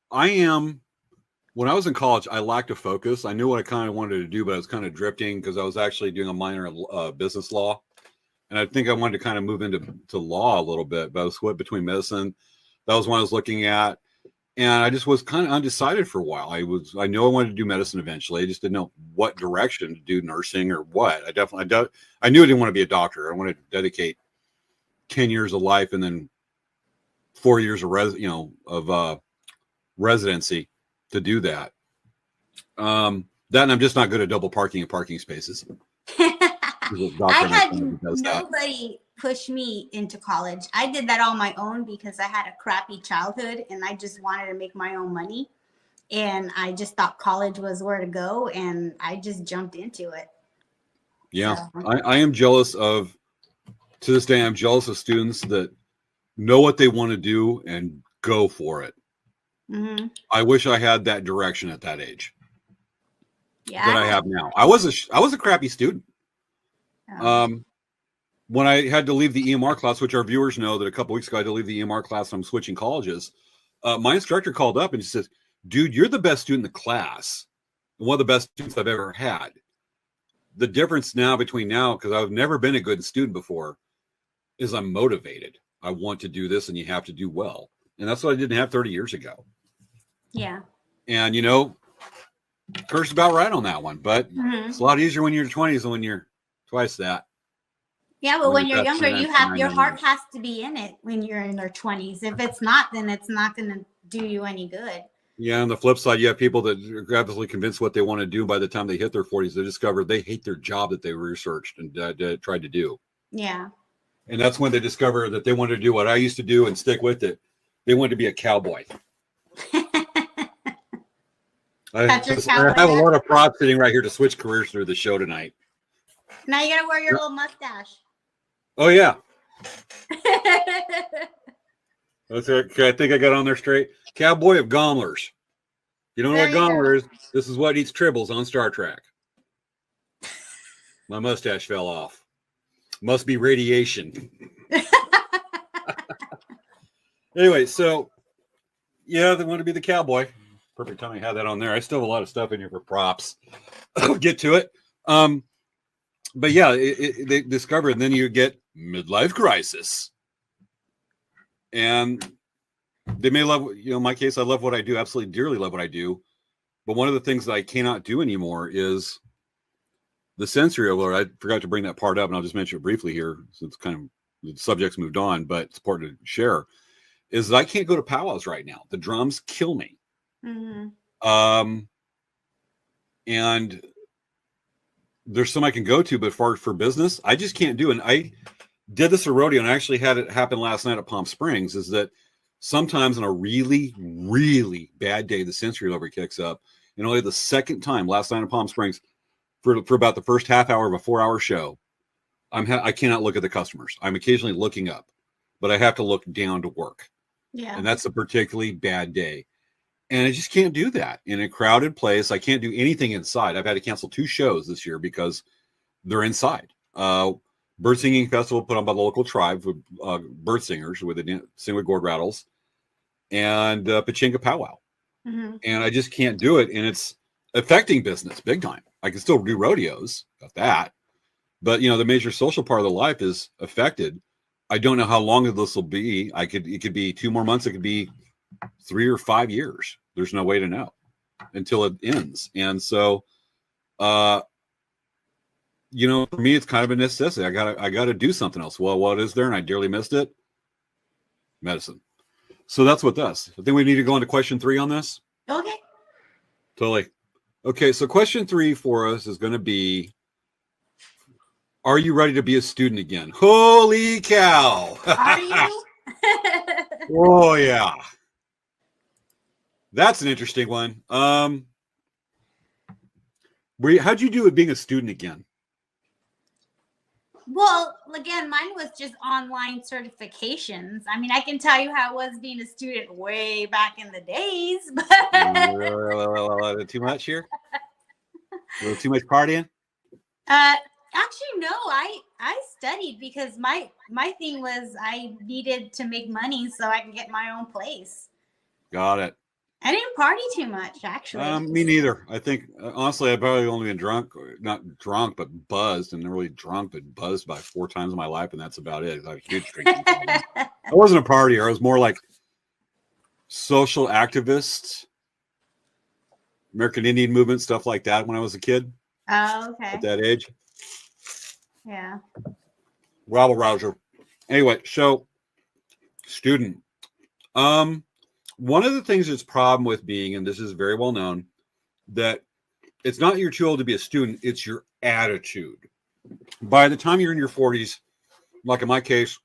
when I was in college, I lacked a focus. I knew what I kind of wanted to do, but I was kind of drifting because I was actually doing a minor in business law. And I think I wanted to kind of move into law a little bit, but I was split between medicine. That was one I was looking at. And I just was kind of undecided for a while. I knew I wanted to do medicine eventually. I just didn't know what direction to do, nursing or what. I knew I didn't want to be a doctor. I wanted to dedicate 10 years of life and then 4 years of residency to do that. And I'm just not good at double parking and parking spaces. I had nobody push me into college. I did that on my own because I had a crappy childhood and I just wanted to make my own money. And I just thought college was where to go. And I just jumped into it. Yeah. So. I am jealous to this day, I'm jealous of students that know what they want to do and go for it. Mm-hmm. I wish I had that direction at that age. Yeah. That I have now. I was a crappy student. When I had to leave the EMR class, which our viewers know that a couple weeks ago I had to leave the EMR class and I'm switching colleges, my instructor called up and she says, dude, you're the best student in the class and one of the best students I've ever had. The difference now between now, because I've never been a good student before, is I'm motivated. I want to do this and you have to do well. And that's what I didn't have 30 years ago. Yeah. And, Kurt's about right on that one, but it's a lot easier when you're in your 20s than when you're twice that. Yeah, but when you're younger, your heart has to be in it when you're in their 20s. If it's not, then it's not going to do you any good. Yeah, on the flip side, you have people that are absolutely convinced what they want to do. By the time they hit their 40s, they discover they hate their job that they researched and tried to do. Yeah. And that's when they discover that they want to do what I used to do and stick with it. They want to be a cowboy. I have a lot of props sitting right here to switch careers through the show tonight. Now you got to wear your little mustache. Oh, yeah. Okay, I think I got on there straight. Cowboy of Gomlers. You don't know what Gomler is? This is what eats tribbles on Star Trek. My mustache fell off. Must be radiation. Anyway, so, yeah, they want to be the cowboy. Perfect time I had that on there. I still have a lot of stuff in here for props. I'll get to it. But yeah, they discover, and then you get midlife crisis. And they may love, in my case, I love what I do, absolutely dearly love what I do. But one of the things that I cannot do anymore is the sensory overload. I forgot to bring that part up, and I'll just mention it briefly here since kind of the subject's moved on, but it's important to share, is that I can't go to powwows right now. The drums kill me. Mm-hmm. And there's some I can go to, but for business, I just can't do it. And I did this at rodeo, and I actually had it happen last night at Palm Springs, is that sometimes on a really, really bad day, the sensory overload kicks up. And only the second time last night at Palm Springs, for about the first half hour of a 4-hour show, I cannot look at the customers. I'm occasionally looking up, but I have to look down to work. Yeah. And that's a particularly bad day. And I just can't do that in a crowded place. I can't do anything inside. I've had to cancel 2 shows this year because they're inside. Bird Singing Festival put on by the local tribe with bird singers with the sing with gourd rattles, and Pachinko Powwow. Mm-hmm. And I just can't do it. And it's affecting business big time. I can still do rodeos, got that. But, the major social part of the life is affected. I don't know how long this will be. It could be 2 more months. It could be 3 or 5 years. There's no way to know until it ends. And so, for me, it's kind of a necessity. I gotta do something else. Well, what is there? And I dearly missed it. Medicine. So that's what does. I think we need to go into question 3 on this. Okay. Totally. Okay. So question 3 for us is going to be, are you ready to be a student again? Holy cow. Are you? Oh, yeah. That's an interesting one. How'd you do with being a student again? Well, again, mine was just online certifications. I mean, I can tell you how it was being a student way back in the days. But too much here? A little too much partying? Actually, no. I studied because my thing was I needed to make money so I can get my own place. Got it. I didn't party too much, actually. Me neither. I think, honestly, I've probably only been not drunk, but buzzed, and really drunk, but buzzed by 4 times in my life, and that's about it. I have a huge drinking problem. I wasn't a partier. I was more like social activist, American Indian movement, stuff like that when I was a kid. Oh, okay. At that age. Yeah. Rabble rouser. Anyway, so student. One of the things that's problem with being, and this is very well known, that it's not you're too old to be a student, it's your attitude. By the time you're in your 40s, like in my case,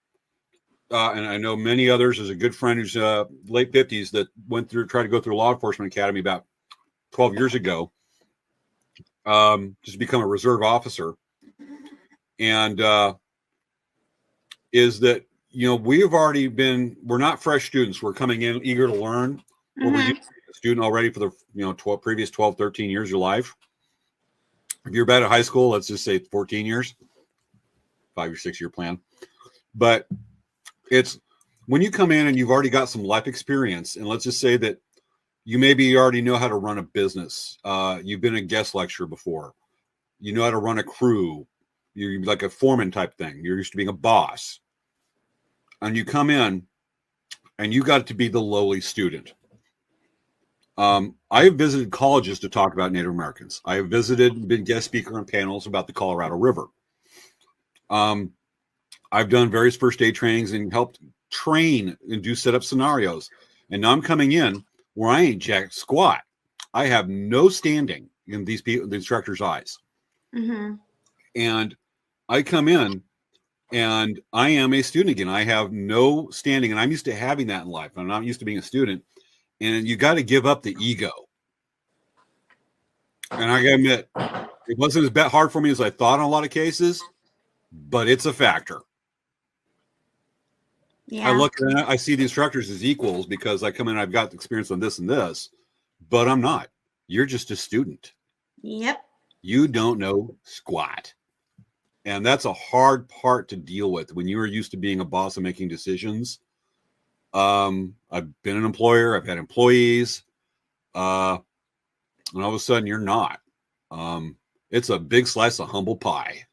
and I know many others, there's a good friend who's late 50s that tried to go through law enforcement academy about 12 years ago, just to become a reserve officer. And is that, we're not fresh students. We're coming in eager to learn. Mm-hmm. We're a student already for the, previous 12, 13 years of your life. If you're back at high school, let's just say 14 years, 5 or 6 year plan. But it's when you come in and you've already got some life experience, and let's just say that you maybe already know how to run a business. You've been a guest lecturer before. You know how to run a crew. You're like a foreman type thing. You're used to being a boss. And you come in and you got to be the lowly student. I have visited colleges to talk about Native Americans. I have been guest speaker on panels about the Colorado River. I've done various first aid trainings and helped train and do setup scenarios. And now I'm coming in where I ain't jack squat. I have no standing in these people, the instructor's eyes. Mm-hmm. And I come in and I am a student again. I have no standing, and I'm used to having that in life. I'm not used to being a student. And you got to give up the ego. And I got to admit, it wasn't as hard for me as I thought in a lot of cases, but it's a factor. Yeah. I look at it, I see the instructors as equals because I come in and I've got experience on this and this, but I'm not. You're just a student. Yep. You don't know squat. And that's a hard part to deal with when you are used to being a boss and making decisions. I've been an employer. I've had employees. And all of a sudden you're not. It's a big slice of humble pie.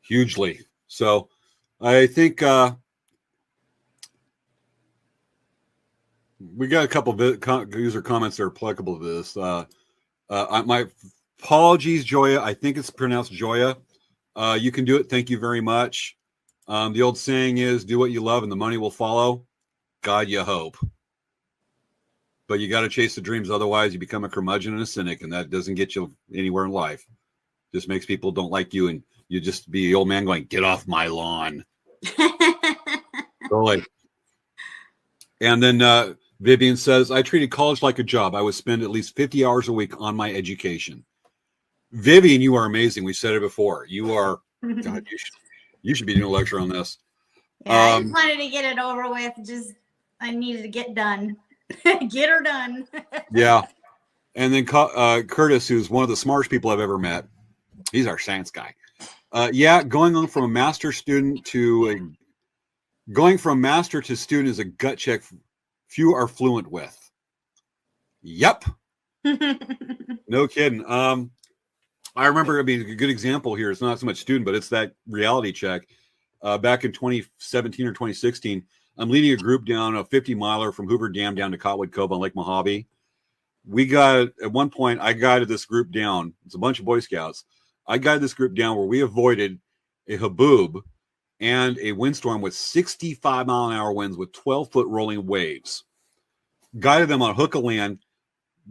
Hugely. So I think We got a couple of user comments that are applicable to this. My apologies, Joya. I think it's pronounced Joya. You can do it. Thank you very much. The old saying is, do what you love and the money will follow. God, you hope. But you got to chase the dreams. Otherwise, you become a curmudgeon and a cynic, and that doesn't get you anywhere in life. Just makes people don't like you, and you just be the old man going, get off my lawn. Totally. And then Vivian says, I treated college like a job. I would spend at least 50 hours a week on my education. Vivian, you are amazing. We said it before. You are, God, you should be doing a lecture on this. Yeah, I just wanted to get it over with. I needed to get done. Get her done. Yeah. And then Curtis, who's one of the smartest people I've ever met. He's our science guy. Going on from a master student to going from master to student is a gut check few are fluent with. Yep. No kidding. I remember, a good example here. It's not so much student, but it's that reality check. Back in 2017 or 2016, I'm leading a group down a 50-miler from Hoover Dam down to Cotwood Cove on Lake Mojave. At one point, I guided this group down. It's a bunch of Boy Scouts. I guided this group down where we avoided a haboob and a windstorm with 65-mile-an-hour winds with 12-foot rolling waves. Guided them on a hook of land,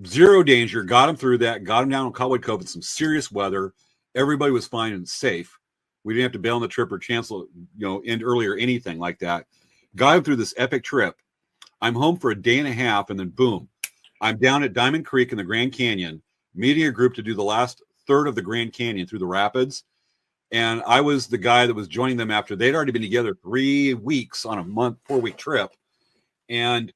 zero danger, got them through that, got them down on Cotwood Cove in some serious weather. Everybody was fine and safe. We didn't have to bail on the trip or cancel, end early or anything like that. Got them through this epic trip. I'm home for a day and a half, and then boom, I'm down at Diamond Creek in the Grand Canyon, meeting a group to do the last third of the Grand Canyon through the rapids. And I was the guy that was joining them after they'd already been together 3 weeks on a 4-week trip. And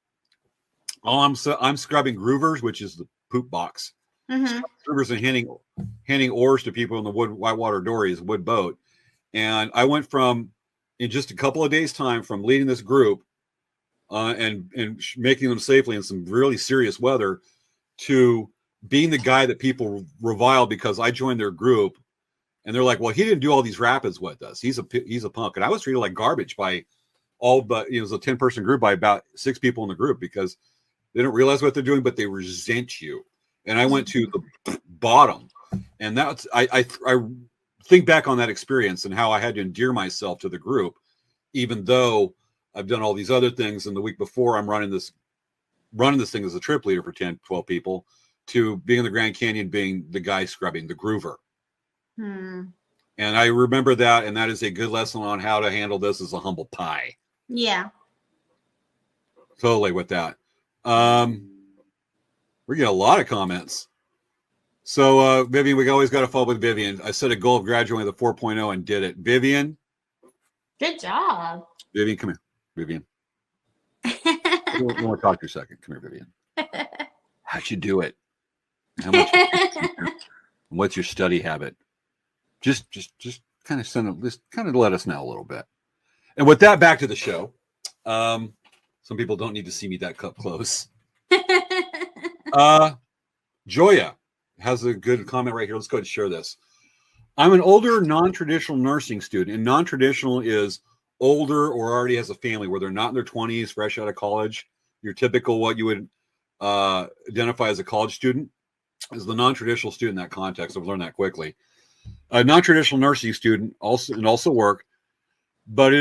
I'm scrubbing groovers, which is the poop box. Mm-hmm. Groovers and handing oars to people in the whitewater dories, wood boat. And I went from, in just a couple of days' time, from leading this group and making them safely in some really serious weather to being the guy that people revile because I joined their group. And they're like, well, he didn't do all these rapids with us. He's a punk. And I was treated like garbage by all but, it was a 10-person group by about 6 people in the group because they don't realize what they're doing, but they resent you. And I went to the bottom. And that's, I think back on that experience and how I had to endear myself to the group, even though I've done all these other things. And the week before, I'm running this thing as a trip leader for 10, 12 people, to being in the Grand Canyon, being the guy scrubbing the groover. And I remember that, and that is a good lesson on how to handle this as a humble pie. Yeah. Totally with that. We get a lot of comments. So, Vivian, we always got to follow with Vivian. I set a goal of graduating with a 4.0 and did it. Vivian. Good job. Vivian, come here. Vivian. I want to talk to you a second. Come here, Vivian. How'd you do it? How much? What's your study habit? Just kind of let us know a little bit. And with that, back to the show. Some people don't need to see me that close. Joya has a good comment right here. Let's go ahead and share this. I'm an older non-traditional nursing student, and non-traditional is older or already has a family where they're not in their 20s, fresh out of college. Your typical what you would identify as a college student is the non-traditional student in that context. I've learned that quickly. A non-traditional nursing student also work, but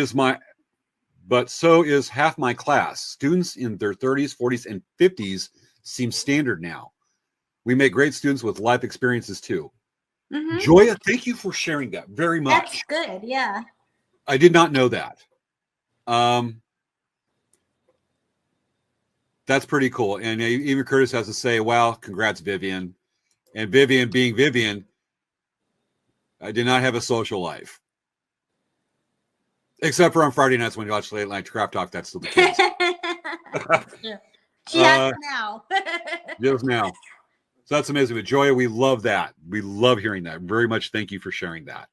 so is half my class. Students in their 30s, 40s, and 50s seem standard now. We make great students with life experiences too. Mm-hmm. Joya, thank you for sharing that very much. That's good, yeah. I did not know that. That's pretty cool. And even Curtis has to say, wow, congrats, Vivian. And Vivian being Vivian, I did not have a social life. Except for on Friday nights when you watch Late Night Crap Talk, that's still the case. She has now. Just now. So that's amazing. But Joya, we love that. We love hearing that. Very much thank you for sharing that.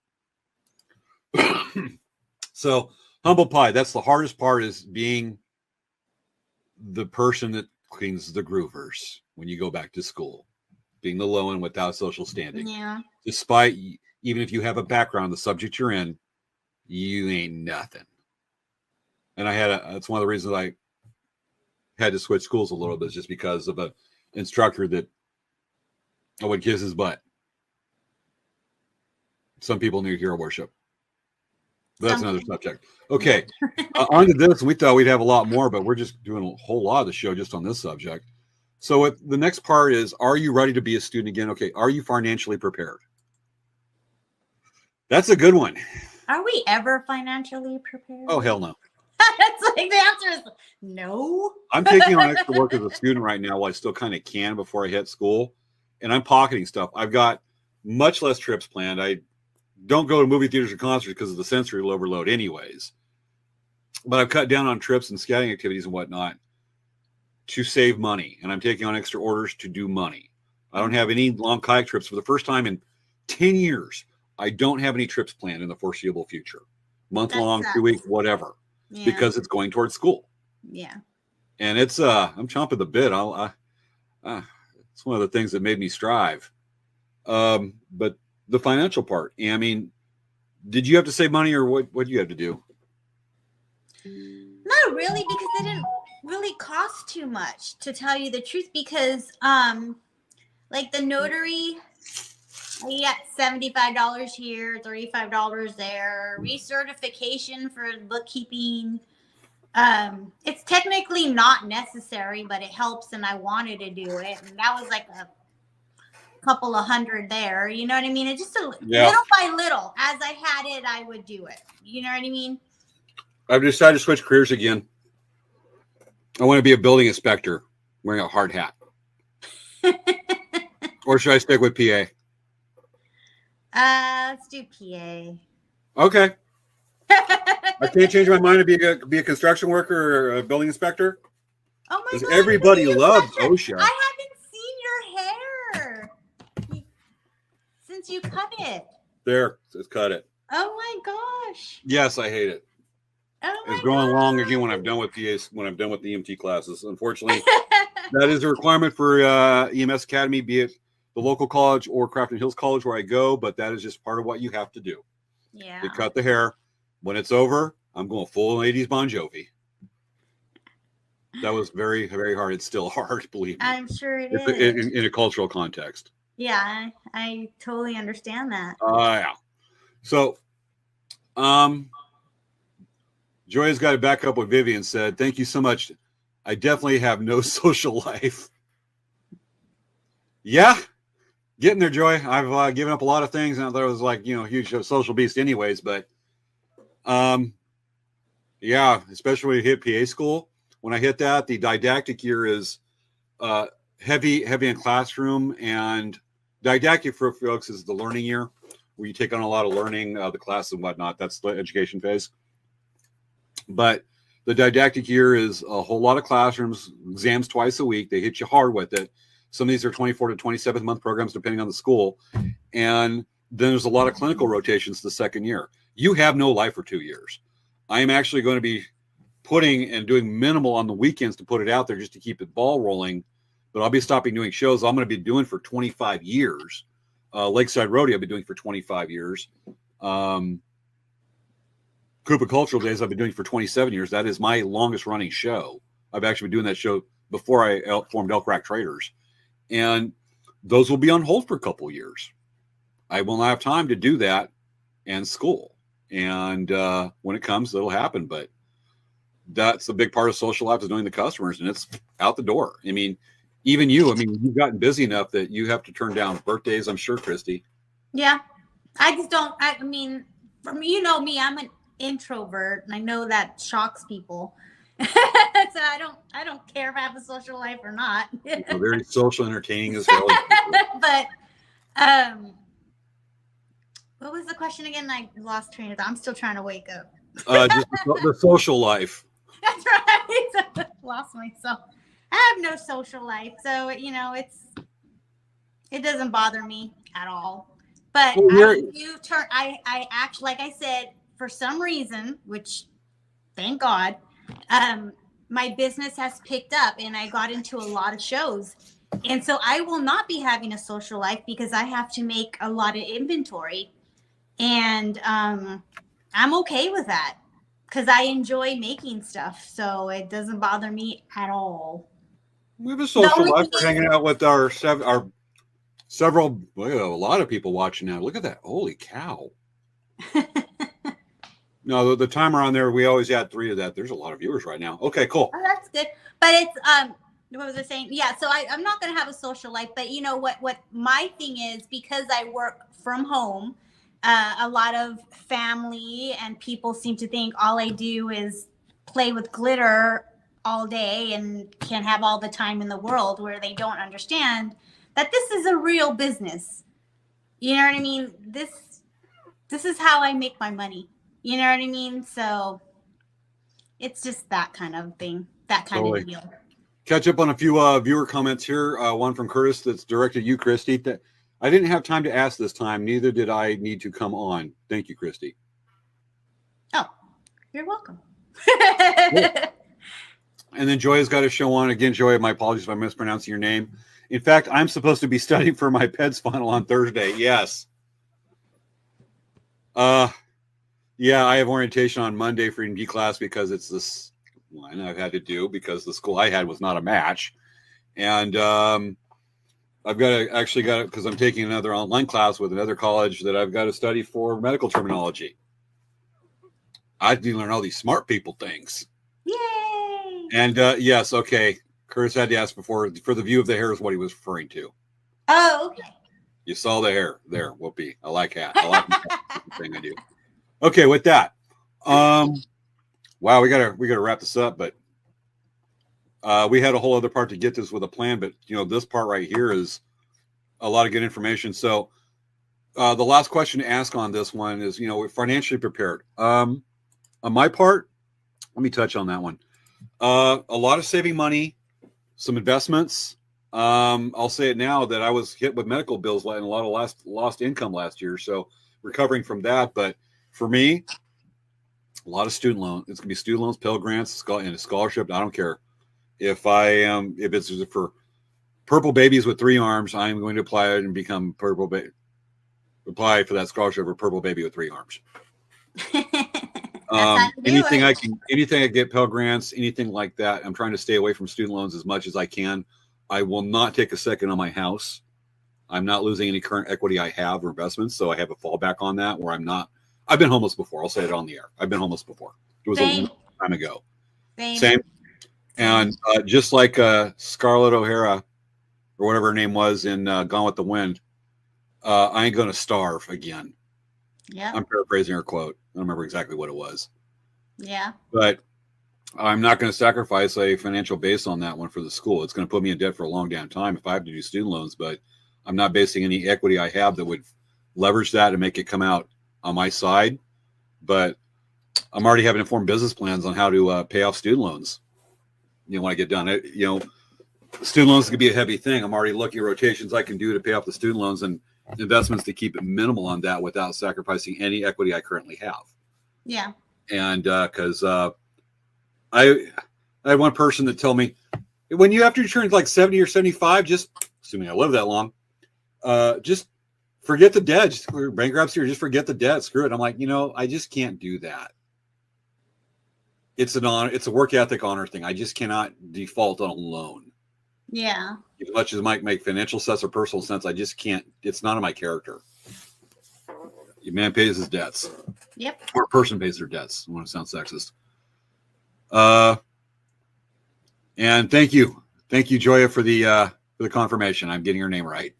So, humble pie, that's the hardest part, is being the person that cleans the groovers when you go back to school. Being the low end without social standing. Yeah. Despite, even if you have a background, the subject you're in, you ain't nothing. And that's one of the reasons had to switch schools a little bit just because of a instructor that would kiss his butt. Some people need hero worship. But that's another subject. Okay, on to this. We thought we'd have a lot more, but we're just doing a whole lot of the show just on this subject. So the next part is, are you ready to be a student again? Okay, are you financially prepared? That's a good one. Are we ever financially prepared? Oh, hell no. That's like the answer is no. I'm taking on extra work as a student right now while I still kind of can before I hit school. And I'm pocketing stuff. I've got much less trips planned. I don't go to movie theaters or concerts because of the sensory overload anyways. But I've cut down on trips and scouting activities and whatnot to save money. And I'm taking on extra orders to do money. I don't have any long kayak trips. For the first time in 10 years, I don't have any trips planned in the foreseeable future. Month long, 2 weeks, whatever. Yeah. Because it's going towards school. Yeah. And it's I'm chomping the bit. It's one of the things that made me strive. But the financial part, I mean, did you have to save money, or what did you have to do? Not really, because it didn't really cost too much, to tell you the truth, because like the notary, you got $75 here, $35 there, recertification for bookkeeping. It's technically not necessary, but it helps, and I wanted to do it, and that was like a couple of $100 there. You know what I mean? It's just little by little. As I had it, I would do it. You know what I mean? I've decided to switch careers again. I want to be a building inspector wearing a hard hat. Or should I stick with PA? Let's do PA. Okay. I can't change my mind to be a construction worker or a building inspector. Oh my God! Everybody loves OSHA. I haven't seen your hair since you cut it. There, just cut it. Oh my gosh! Yes, I hate it. Oh my it's growing gosh. long again when I'm done with PAs. When I'm done with the EMT classes, unfortunately, that is a requirement for EMS Academy, be it the local college or Crafton Hills College where I go. But that is just part of what you have to do. Yeah. To cut the hair. When it's over, I'm going full 80s Bon Jovi. That was very, very hard. It's still hard, believe me. I'm sure it is. In a cultural context. Yeah, I totally understand that. Yeah. So, Joya's got to back up what Vivian said. Thank you so much. I definitely have no social life. Yeah, getting there, Joy. I've given up a lot of things, and I thought it was like, huge social beast anyways, but yeah, especially when you hit PA school. When I hit that, the didactic year is heavy in classroom, and didactic for folks is the learning year where you take on a lot of learning, the class and whatnot. That's the education phase. But the didactic year is a whole lot of classrooms, exams twice a week. They hit you hard with it. Some of these are 24 to 27 month programs, depending on the school. And then there's a lot of clinical rotations the second year. You have no life for 2 years. I am actually going to be putting and doing minimal on the weekends to put it out there just to keep the ball rolling. But I'll be stopping doing shows I'm going to be doing for 25 years. Lakeside Rodeo I've been doing for 25 years. Koopa Cultural Days I've been doing for 27 years. That is my longest running show. I've actually been doing that show before I formed Elk Rack Traders. And those will be on hold for a couple of years. I will not have time to do that and school. And when it comes, it'll happen. But that's a big part of social life, is knowing the customers, and it's out the door. I mean, even you've gotten busy enough that you have to turn down birthdays, I'm sure, Christy. Yeah. I just don't, I mean, for me, me, I'm an introvert, and I know that shocks people. So I don't care if I have a social life or not. Very social, entertaining as well. But what was the question again? I lost train of thought. I'm still trying to wake up. Just the social life. That's right. Lost myself. I have no social life, so it doesn't bother me at all. But I actually, like I said, for some reason, which thank God, my business has picked up, and I got into a lot of shows. And so I will not be having a social life because I have to make a lot of inventory. And I'm okay with that, because I enjoy making stuff, so it doesn't bother me at all. We have a social life. We're hanging out with our several, a lot of people watching now. Look at that. Holy cow. No, the timer on there, we always add 3 of that. There's a lot of viewers right now. Okay, cool. Oh, that's good. But it's, what was I saying? Yeah, so I'm not going to have a social life, but you know what my thing is, because I work from home, a lot of family and people seem to think all I do is play with glitter all day and can have all the time in the world, where they don't understand that this is a real business. You know what I mean? This is how I make my money. You know what I mean? So it's just that kind of thing, that kind of deal. Catch up on a few viewer comments here. One from Curtis that's directed at you, Christy. I didn't have time to ask this time. Neither did I need to come on. Thank you, Christy. Oh, you're welcome. And then Joya's got a show on. Again, Joya, my apologies if I'm mispronouncing your name. In fact, I'm supposed to be studying for my PEDS final on Thursday. Yes. Yeah, I have orientation on Monday for EMD class because it's this one I've had to do because the school I had was not a match. And I've got to because I'm taking another online class with another college that I've got to study for medical terminology. I do learn all these smart people things. Yay! And yes, okay. Curtis had to ask before, for the view of the hair is what he was referring to. Oh, okay. You saw the hair there, Whoopi. I like that. I like the thing I do. Okay, with that. Wow, we gotta wrap this up, but we had a whole other part to get this with a plan, but this part right here is a lot of good information. So the last question to ask on this one is, we're financially prepared. On my part, let me touch on that one. A lot of saving money, some investments. I'll say it now that I was hit with medical bills and a lot of lost income last year. So recovering from that, but for me, a lot of student loans. It's gonna be student loans, Pell Grants, and a scholarship. I don't care if it's for purple babies with 3 arms. I'm going to apply it and become purple baby. Apply for that scholarship for purple baby with 3 arms. Anything I get Pell Grants, anything like that. I'm trying to stay away from student loans as much as I can. I will not take a second on my house. I'm not losing any current equity I have or investments, so I have a fallback on that where I'm not. I've been homeless before. I'll say it on the air. I've been homeless before. It was a long time ago. Same. And just like Scarlett O'Hara, or whatever her name was in Gone with the Wind, I ain't going to starve again. Yeah. I'm paraphrasing her quote. I don't remember exactly what it was. Yeah. But I'm not going to sacrifice a financial base on that one for the school. It's going to put me in debt for a long damn time if I have to do student loans, but I'm not basing any equity I have that would leverage that and make it come out on my side. But I'm already having informed business plans on how to pay off student loans. When I get done, student loans could be a heavy thing. I'm already looking at rotations I can do to pay off the student loans and investments to keep it minimal on that without sacrificing any equity I currently have. Yeah. And because I had one person that told me, when you after you turn like 70 or 75, just assuming I live that long, just forget the debt. Just bankruptcy or just forget the debt. Screw it. I'm like, I just can't do that. It's a work ethic honor thing. I just cannot default on a loan. Yeah. As much as it might make financial sense or personal sense, I just can't. It's not in my character. A man pays his debts. Yep. Or a person pays their debts. I want to sound sexist. And thank you, Joya, for the confirmation. I'm getting her name right.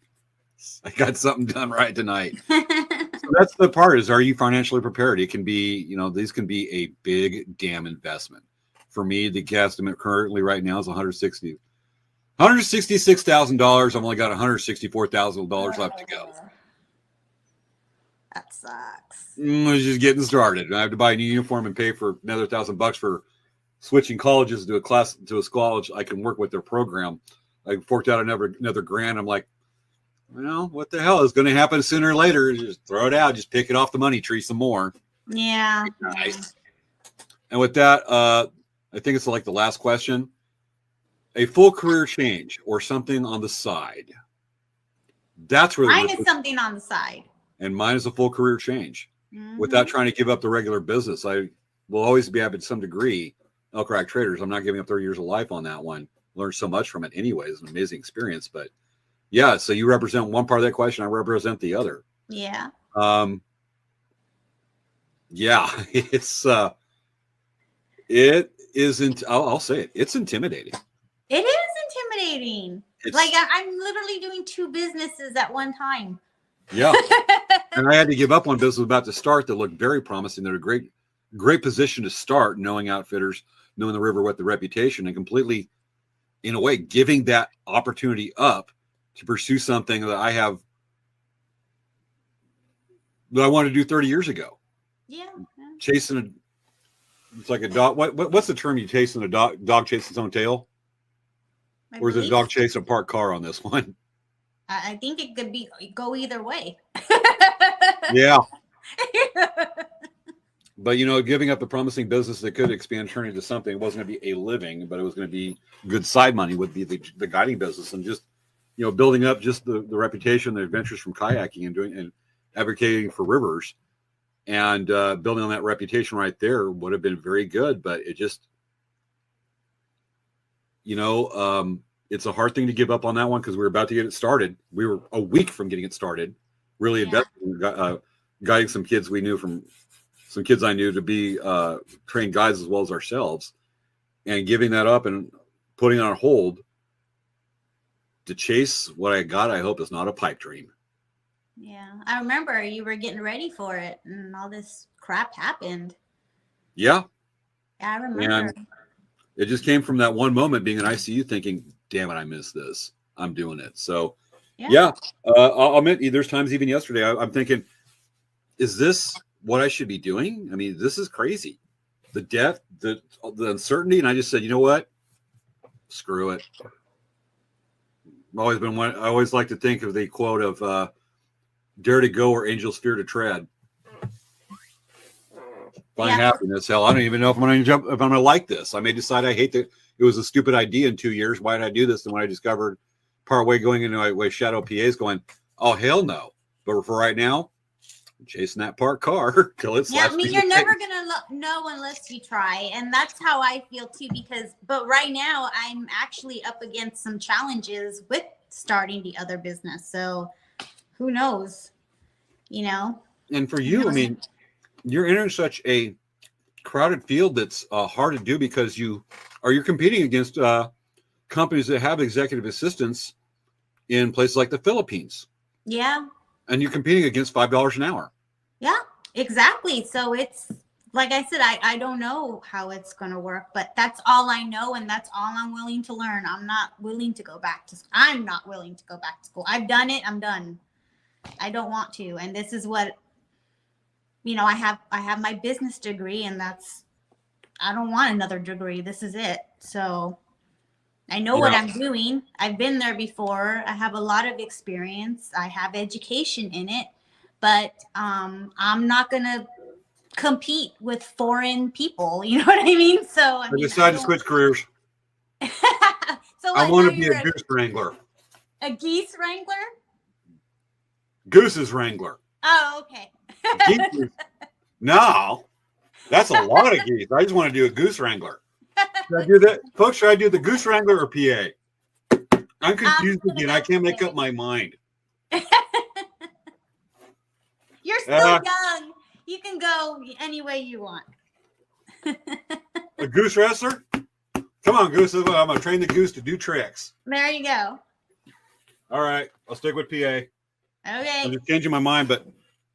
I got something done right tonight. So that's the part is, are you financially prepared? It can be, these can be a big damn investment. For me, the estimate currently right now is $166,000. I've only got $164,000 left to go. That sucks. It's just getting started. I have to buy a new uniform and pay for another $1,000 for switching colleges to a college I can work with their program. I forked out another grand. I'm like, what the hell is going to happen sooner or later? Just throw it out. Just pick it off the money tree some more. Yeah. Nice. And with that, I think it's like the last question. A full career change or something on the side. That's really mine is something on the side. And mine is a full career change without trying to give up the regular business. will always be having some degree. Elk Rack Traders. I'm not giving up 30 years of life on that one. Learned so much from it anyway. It's an amazing experience. But yeah, so you represent one part of that question. I represent the other. Yeah. Yeah, it isn't. I'll say it. It's intimidating. It is intimidating. Like I'm literally doing 2 businesses at one time. Yeah. And I had to give up on business about to start that looked very promising. They're a great position to start, knowing outfitters, knowing the river with the reputation, and completely, in a way, giving that opportunity up to pursue something that I wanted to do 30 years ago. Yeah. Chasing it's like a dog. What's the term you chasing a dog chasing its own tail? Or is it a dog chasing a parked car on this one? I think it could go either way. Yeah. But, giving up the promising business that could expand, turn into something, it wasn't going to be a living, but it was going to be good side money, would be the guiding business. And just, building up just the reputation, the adventures from kayaking and advocating for rivers and building on that reputation right there would have been very good. But it just, it's a hard thing to give up on that one because we were about to get it started. We were a week from getting it started, really investing, guiding some kids we knew from some kids I knew to be trained guides as well as ourselves, and giving that up and putting on hold to chase what I got, I hope is not a pipe dream. Yeah. I remember you were getting ready for it and all this crap happened. Yeah. I remember. And it just came from that one moment being in ICU thinking, damn it, I missed this. I'm doing it. So, I'll admit there's times even yesterday I'm thinking, is this what I should be doing? I mean, this is crazy. The death, the uncertainty. And I just said, you know what? Screw it. I always like to think of the quote of dare to go where angels fear to tread. Find happiness. Hell, I don't even know if I'm going to like this. I may decide I hate that. It was a stupid idea in 2 years. Why did I do this? And when I discovered partway going into my way, Shadow PA's going, oh, hell no. But for right now, I'm chasing that parked car till it's. Yeah, I mean, you're never going to know unless you try. And that's how I feel too, but right now I'm actually up against some challenges with starting the other business. So who knows, And for you, I mean, you're entering such a crowded field that's hard to do because you're competing against companies that have executive assistants in places like the Philippines. Yeah. And you're competing against $5 an hour. Yeah, exactly. So it's like I said, I don't know how it's going to work, but that's all I know. And that's all I'm willing to learn. I'm not willing to go back to school. I'm not willing to go back to school. I've done it. I'm done. I don't want to. And this is what, I have my business degree, and I don't want another degree. This is it. So I know what I'm doing. I've been there before. I have a lot of experience. I have education in it, but I'm not going to compete with foreign people. You know what I mean? So I decided to switch careers. So I want to be a goose wrangler. A geese wrangler? Goose's wrangler. Oh, okay. No, that's a lot of geese. I just want to do a goose wrangler. Should I do that? Folks, should I do the goose wrangler or PA? I'm confused again. I can't make up my mind. You're still young. You can go any way you want. A goose wrestler? Come on, Goose. I'm going to train the goose to do tricks. There you go. All right. I'll stick with PA. Okay. I'm just changing my mind, but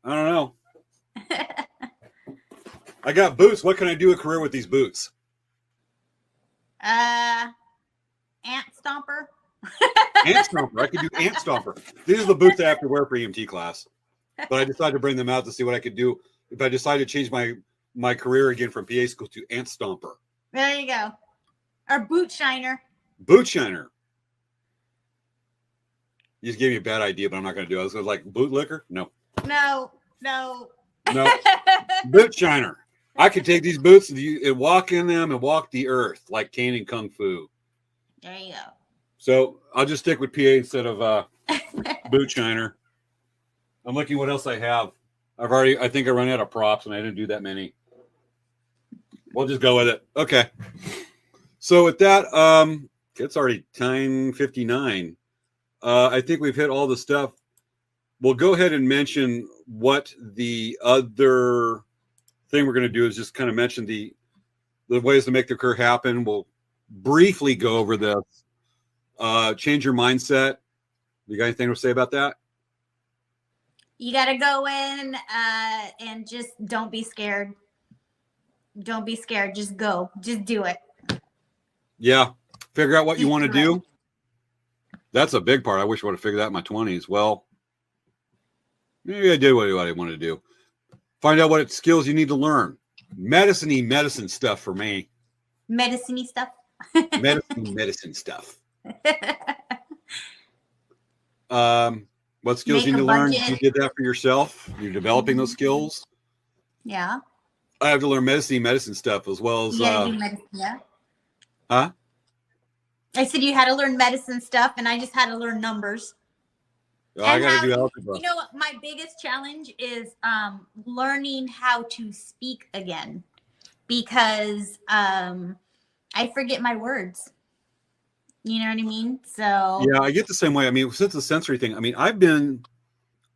I don't know. I got boots. What can I do a career with these boots? Ant stomper. Ant stomper. I could do ant stomper. These are the boots I have to wear for EMT class. But I decided to bring them out to see what I could do if I decide to change my career again from PA school to ant stomper. There you go. Or boot shiner. Boot shiner. You just gave me a bad idea, but I'm not going to do it. I was like, boot licker? No. No. Boot shiner. I could take these boots and walk in them and walk the earth like Kane in Kung Fu. There you go. So I'll just stick with PA instead of boot shiner. I'm looking what else I have. I think I run out of props and I didn't do that many. We'll just go with it. Okay. So with that, it's already 10:59. I think we've hit all the stuff. We'll go ahead and mention what the other thing we're going to do is just kind of mention the ways to make the career happen. We'll briefly go over this. Change your mindset. You got anything to say about that? You got to go in and just don't be scared. Don't be scared. Just go. Just do it. Yeah. Figure out what you want to do. That's a big part. I wish I would have figured that in my 20s. Well, maybe I did what I wanted to do. Find out what skills you need to learn. Medicine stuff for me. Medicine stuff? medicine stuff. What skills you need to learn? You did that for yourself. You're developing those skills. Yeah. I have to learn medicine stuff as well as. Yeah. Huh? I said you had to learn medicine stuff, and I just had to learn numbers. Oh, I got to do algebra. You know what? My biggest challenge is learning how to speak again, because I forget my words. You know what I mean? So yeah, I get the same way. I mean, since the sensory thing, I mean,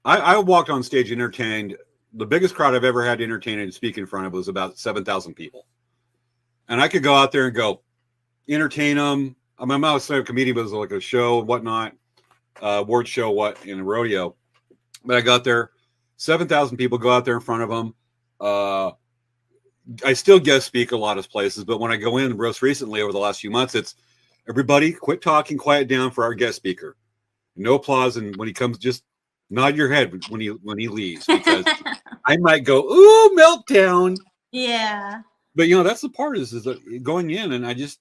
I walked on stage, entertained. The biggest crowd I've ever had to entertain and speak in front of was about 7,000 people. And I could go out there and go entertain them. I mean, I'm not a comedian, but it was like a show and whatnot, award show, in a rodeo. But I got there, 7,000 people, go out there in front of them. I still guest speak a lot of places, but when I go in most recently over the last few months, it's everybody quit talking, quiet down for our guest speaker. No applause, and when he comes, just nod your head when he leaves, because I might go, ooh, meltdown. Yeah. But you know, that's the part is going in, and I just,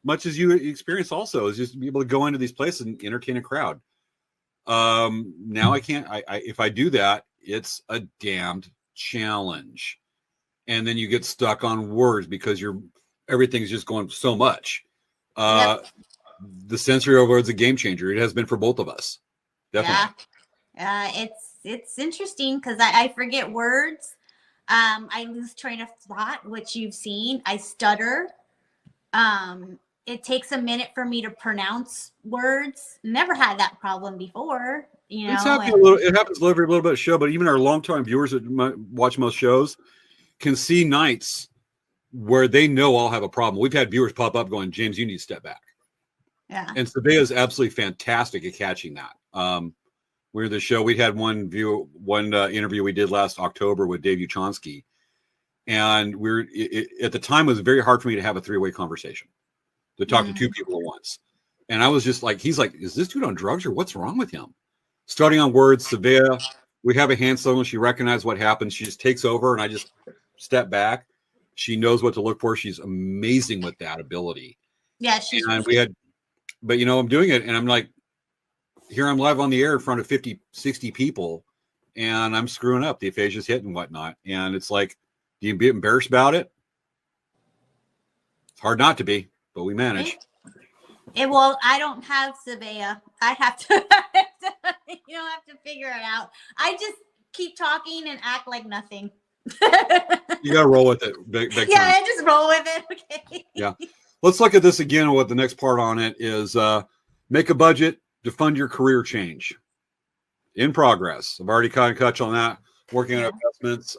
much as you experience also, is just be able to go into these places and entertain a crowd. Now I can't. If I do that, it's a damned challenge, and then you get stuck on words because everything's just going so much. Yep. The sensory overload's a game changer. It has been for both of us. Definitely. Yeah. It's interesting because I forget words. I lose train of thought, which you've seen. I stutter. It takes a minute for me to pronounce words. Never had that problem before. You know, it happens every little bit of show, but even our longtime viewers that watch most shows can see nights where they know I'll have a problem. We've had viewers pop up going, James, you need to step back. Yeah. And Svea is absolutely fantastic at catching that. We're the show. We had one interview we did last October with Dave Uchonsky. And at the time, it was very hard for me to have a three-way conversation, to talk to two people at once. And I was just like, he's like, is this dude on drugs or what's wrong with him? Starting on words, Svea, we have a hand signal. She recognizes what happens. She just takes over, and I just step back. She knows what to look for. She's amazing with that ability. Yeah, but you know, I'm doing it, and I'm like, here I'm live on the air in front of 50, 60 people, and I'm screwing up. The aphasia's hit and whatnot. And it's like, do you be embarrassed about it? It's hard not to be, but we manage. Well, I don't have Svea. I have to, you don't have to figure it out. I just keep talking and act like nothing. You got to roll with it. Big time. I just roll with it. Okay. Yeah. Let's look at this again. What the next part on it is, make a budget to fund your career change. In progress. I've already kind of touched on that. Working on investments.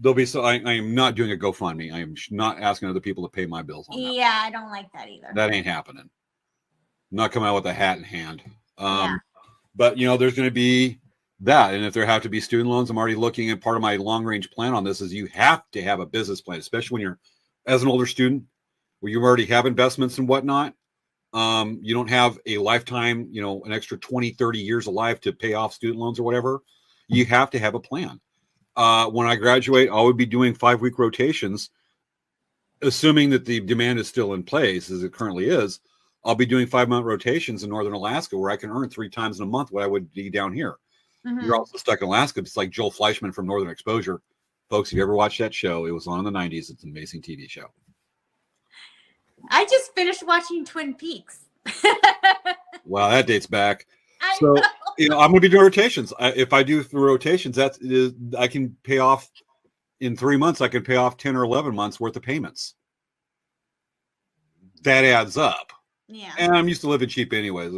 There'll be I am not doing a GoFundMe. I am not asking other people to pay my bills on that. Yeah, I don't like that either. That ain't happening. I'm not coming out with a hat in hand. But you know, there's going to be that, and if there have to be student loans, I'm already looking at part of my long range plan on this. Is you have to have a business plan, especially when you're as an older student, where you already have investments and whatnot. You don't have a lifetime, you know, an extra 20, 30 years of life to pay off student loans or whatever. You have to have a plan. When I graduate, I would be doing 5-week rotations, assuming that the demand is still in place as it currently is. I'll be doing 5-month rotations in Northern Alaska, where I can earn 3 times in a month what I would be down here. Mm-hmm. You're also stuck in Alaska. It's like Joel Fleischman from Northern Exposure. Folks, if you ever watched that show, it was on in the 90s. It's an amazing TV show. I just finished watching Twin Peaks. Wow, that dates back. So, you know, I'm going to be doing rotations. If I do through rotations, I can pay off in 3 months, I can pay off 10 or 11 months worth of payments. That adds up. Yeah. And I'm used to living cheap anyways.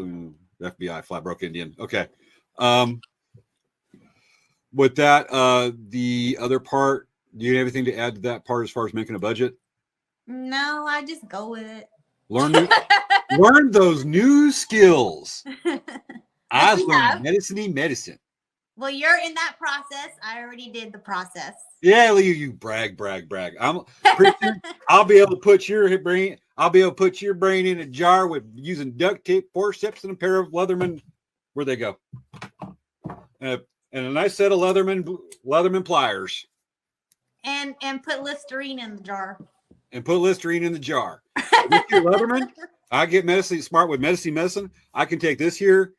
FBI, flat broke Indian. Okay. With that, the other part, do you have anything to add to that part as far as making a budget? No, I just go with it. Learn those new skills. I learned medicine. Well, you're in that process. I already did the process. Yeah, you brag. I'll be able to put your brain. I'll be able to put your brain in a jar with using duct tape, forceps, and a pair of Leatherman. Where'd they go? And a nice set of Leatherman pliers. And put Listerine in the jar. And put Listerine in the jar. With your Leatherman, I get smart with medicine. I can take this here,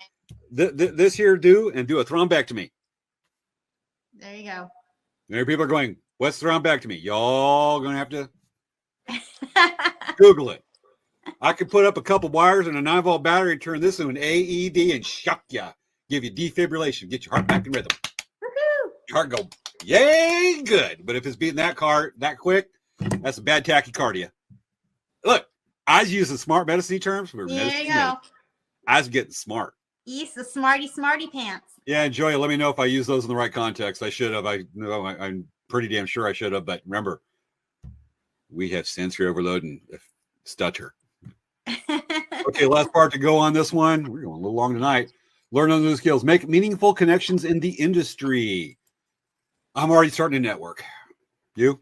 this here do a thrombectomy. There you go. There people are going, what's thrombectomy? Y'all gonna have to Google it. I could put up a couple wires and a 9-volt battery, turn this into an AED and shock ya. Give you defibrillation, get your heart back in rhythm. Woo-hoo. Your heart go, yay, good. But if it's beating that quick, that's a bad tachycardia. Look, I was using smart medicine terms. There you go. I was getting smart. East the smarty pants. Yeah, enjoy it. Let me know if I use those in the right context. I should have. I'm pretty damn sure I should have. But remember, we have sensory overload and stutter. Okay, last part to go on this one. We're going a little long tonight. Learn on new skills. Make meaningful connections in the industry. I'm already starting a network. You?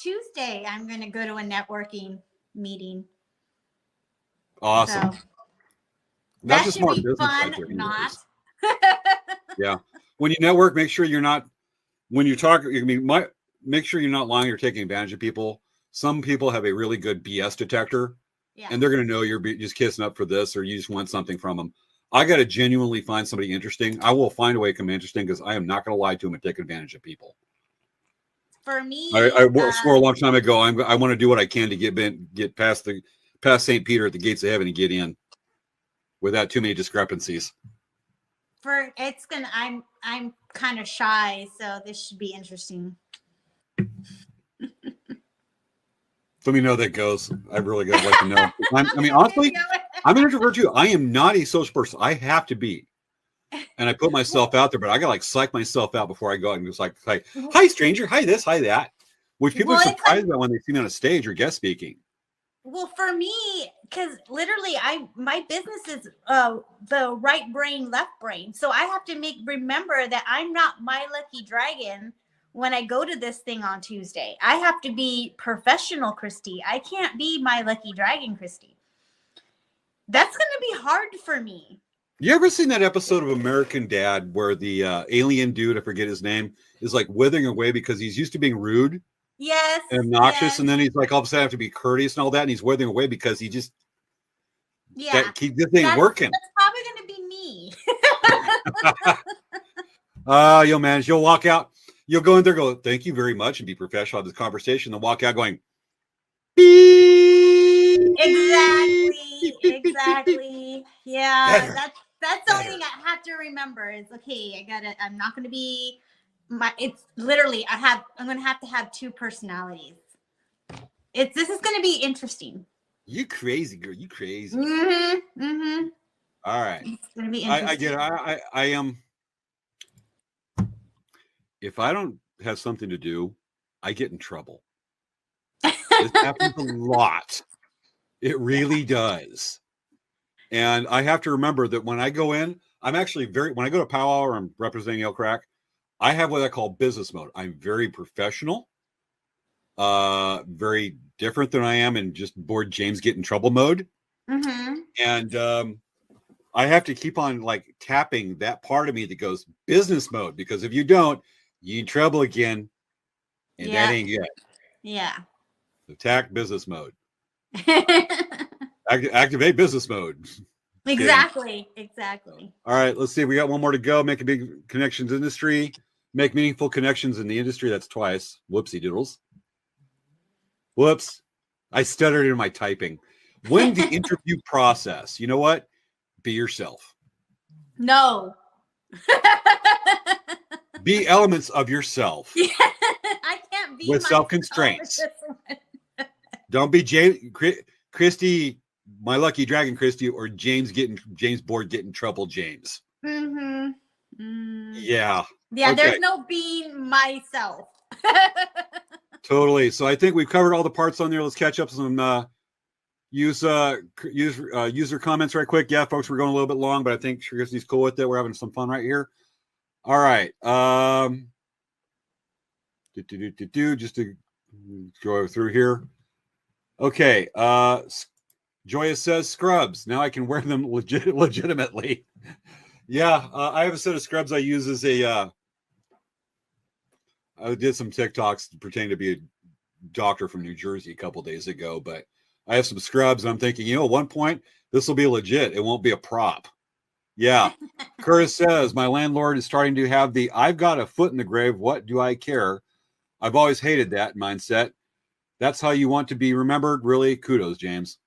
Tuesday, I'm going to go to a networking meeting. Awesome. So, that should be fun, not. Yeah. When you network, make sure you're not, when you talk, make sure you're not lying or taking advantage of people. Some people have a really good BS detector, and they're going to know you're just kissing up for this or you just want something from them. I got to genuinely find somebody interesting. I will find a way to come interesting because I am not going to lie to them and take advantage of people. For me, I swore a long time ago, I want to do what I can to get past St. Peter at the gates of heaven and get in without too many discrepancies. I'm kind of shy, so this should be interesting. Let me know that goes. I really got to like to know. Honestly, I'm an introvert too. I am not a social person. I have to be. And I put myself out there, but I got to like psych myself out before I go out and just like, hi, stranger. Hi, this, hi, that. Which people are surprised about when they see me on a stage or guest speaking. Well, for me, because literally my business is the right brain, left brain. So I have to remember that I'm not my lucky dragon when I go to this thing on Tuesday. I have to be professional, Christy. I can't be my lucky dragon, Christy. That's going to be hard for me. You ever seen that episode of American Dad where the alien dude, I forget his name, is like withering away because he's used to being rude? Yes. And obnoxious. Yes. And then he's like, all of a sudden I have to be courteous and all that. And he's withering away because he just, this ain't working. That's probably going to be me. You'll manage. You'll walk out. You'll go in there, go, thank you very much, and be professional at this conversation, and walk out going, beep. Exactly. Yeah, that's the only thing I have to remember is, okay, I'm not going to be it's literally, I'm going to have two personalities. This is going to be interesting. You crazy, girl. You crazy. Mm-hmm. Mm-hmm. All right. It's going to be interesting. I get it. I am. If I don't have something to do, I get in trouble. This happens a lot. It really does. And I have to remember that when I go in, I'm actually when I go to powwow or I'm representing Yale Crack, I have what I call business mode. I'm very professional, very different than I am in just bored James get in trouble mode. Mm-hmm. And I have to keep on like tapping that part of me that goes business mode, because if you don't, you in trouble again, and that ain't good. Yeah. Attack business mode. Activate business mode. Exactly. All right, let's see. We got one more to go. Make a big connections industry. Make meaningful connections in the industry. That's twice. Whoopsie doodles. Whoops. I stuttered in my typing. When the interview process, you know what? Be yourself. No. Be elements of yourself. be with self-constraints. Don't be Christy, my lucky dragon Christy, or James Board getting trouble James. Mm-hmm. Yeah. Yeah, okay. There's no being myself. Totally. So I think we've covered all the parts on there. Let's catch up some user comments right quick. Yeah, folks, we're going a little bit long, but I think Christy's cool with it. We're having some fun right here. All right. Just to go through here. Okay. Joya says scrubs. Now I can wear them legitimately. Yeah. I have a set of scrubs I use as a, I did some TikToks pretending to be a doctor from New Jersey a couple days ago, but I have some scrubs and I'm thinking, at one point this will be legit. It won't be a prop. Yeah. Curtis says, my landlord is starting to have the I've got a foot in the grave. What do I care? I've always hated that mindset. That's how you want to be remembered. Really? Kudos, James.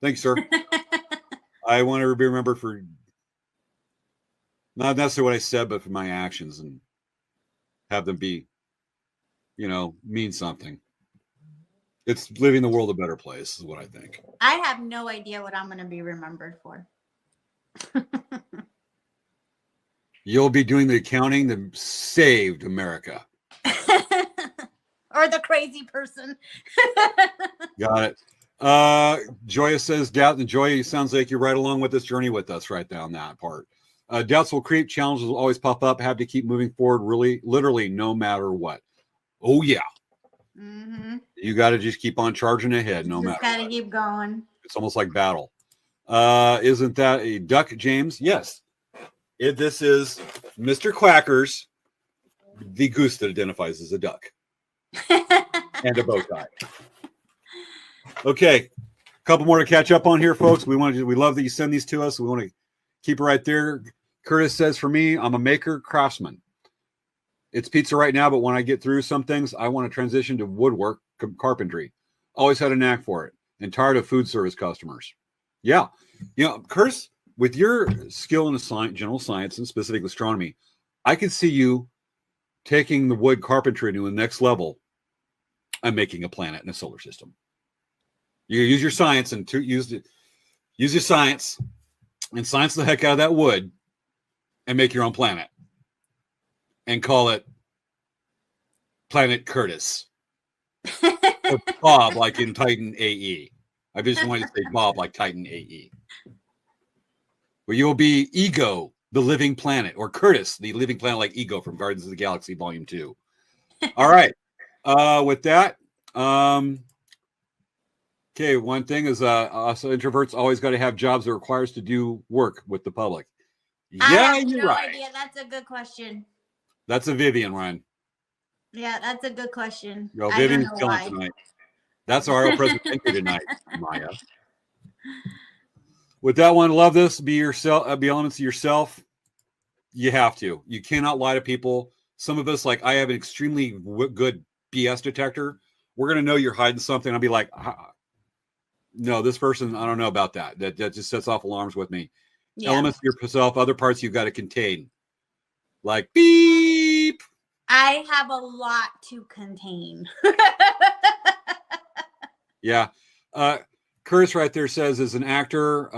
Thanks, sir. I want to be remembered for not necessarily what I said, but for my actions and have them be, mean something. It's leaving the world a better place is what I think. I have no idea what I'm going to be remembered for. You'll be doing the accounting that saved America. Or the crazy person. Got it. Joya says, doubt, and Joya, sounds like you're right along with this journey with us right down that part. Doubts will creep, challenges will always pop up, have to keep moving forward, really, literally, no matter what. Oh, yeah. Mm-hmm. You got to just keep on charging ahead, no matter what. Just got to keep going. It's almost like battle. Isn't that a duck, James? Yes. This is Mr. Quacker's, the goose that identifies as a duck. And a bow tie. Okay. A couple more to catch up on here, folks. We love that you send these to us. We want to keep it right there. Curtis says, for me, I'm a maker craftsman. It's pizza right now, but when I get through some things, I want to transition to woodwork, carpentry. Always had a knack for it and tired of food service customers. Yeah. Curtis, with your skill in general science and specifically astronomy, I could see you taking the wood carpentry to the next level and making a planet in a solar system. You use your science and use your science and science the heck out of that wood and make your own planet and call it Planet Curtis. Or Bob, like in Titan AE. I just wanted to say Bob, like Titan AE. Where you'll be Ego, the living planet, or Curtis, the living planet, like Ego from Guardians of the Galaxy Volume 2. All right. With that, okay, one thing is also introverts always got to have jobs that requires to do work with the public. Yeah, you're right. Idea. That's a good question. That's a Vivian, Ryan. Yeah, that's a good question. Yo, Vivian's killing tonight. That's our present thinker tonight, Maya. With that one, love this. Be yourself. Be elements of yourself. You have to. You cannot lie to people. Some of us, like I have an extremely good BS detector. We're gonna know you're hiding something. I'll be like, no, this person, I don't know about that. That just sets off alarms with me. Yeah. Elements of yourself, other parts you've got to contain. Like beep. I have a lot to contain. Yeah. Curtis right there says, as an actor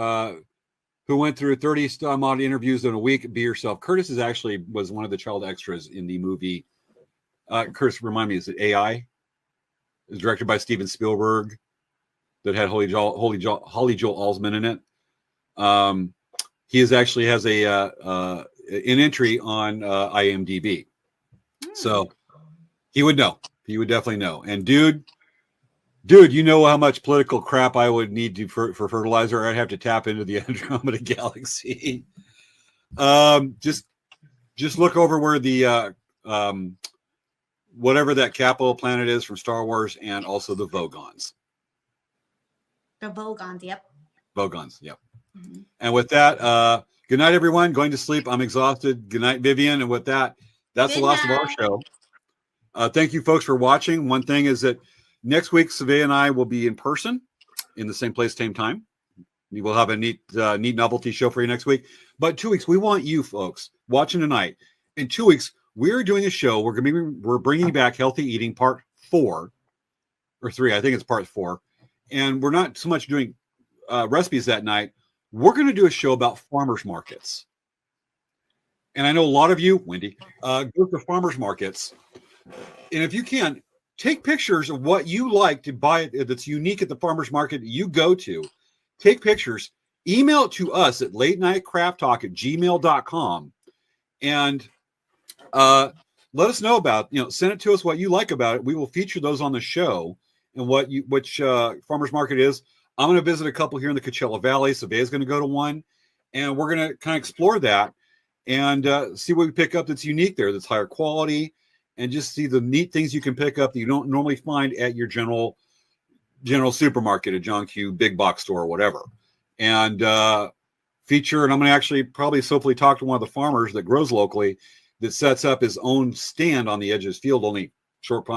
who went through 30 some odd interviews in a week, be yourself. Curtis was one of the child extras in the movie. Curtis, remind me, is it AI? It was directed by Steven Spielberg that had Holly Joel Osment in it. He actually has an entry on IMDb. So he would know. He would definitely know. And dude, you know how much political crap I would need for fertilizer. I'd have to tap into the Andromeda Galaxy. Just look over where the whatever that capital planet is from Star Wars, and also the Vogons. The Vogons, yep. Vogons, yep. Mm-hmm. And with that, good night, everyone. Going to sleep. I'm exhausted. Good night, Vivian. And with that, that's the last of our show. Thank you, folks, for watching. One thing is that next week, Svea and I will be in person in the same place, same time. We will have a neat novelty show for you next week. But 2 weeks, we want you folks watching tonight. In 2 weeks, we're doing a show. We're bringing back Healthy Eating Part 4 or 3. I think it's part 4. And we're not so much doing recipes that night. We're going to do a show about farmers markets. And I know a lot of you, Wendy, go to farmers markets. And if you can, take pictures of what you like to buy that's unique at the farmers market you go to. Take pictures, email it to us at latenightcrafttalk@gmail.com. And let us know about, send it to us what you like about it. We will feature those on the show and which farmers market is. I'm going to visit a couple here in the Coachella Valley. Svea's going to go to one, and we're going to kind of explore that and see what we pick up that's unique there, that's higher quality, and just see the neat things you can pick up that you don't normally find at your general supermarket, a John Q big box store or whatever. And feature, and I'm going to actually probably hopefully talk to one of the farmers that grows locally that sets up his own stand on the edge of his field, only short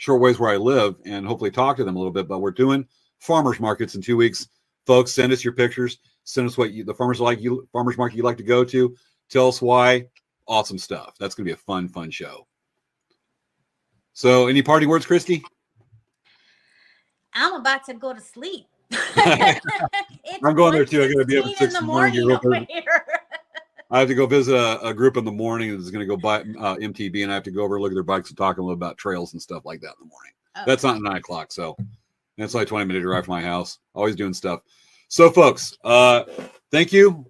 ways where I live, and hopefully talk to them a little bit. But we're doing farmers markets in 2 weeks. Folks, send us your pictures. Send us what the farmers market you like to go to. Tell us why. Awesome stuff. That's going to be a fun show. So, any parting words, Christy? I'm about to go to sleep. I'm going there too. I got to be up at 6 in the morning. I have to go visit a group in the morning that's going to go buy MTB, and I have to go over and look at their bikes and talk a little about trails and stuff like that in the morning. Oh. That's not 9 o'clock, so that's like 20-minute drive from my house. Always doing stuff. So, folks, thank you.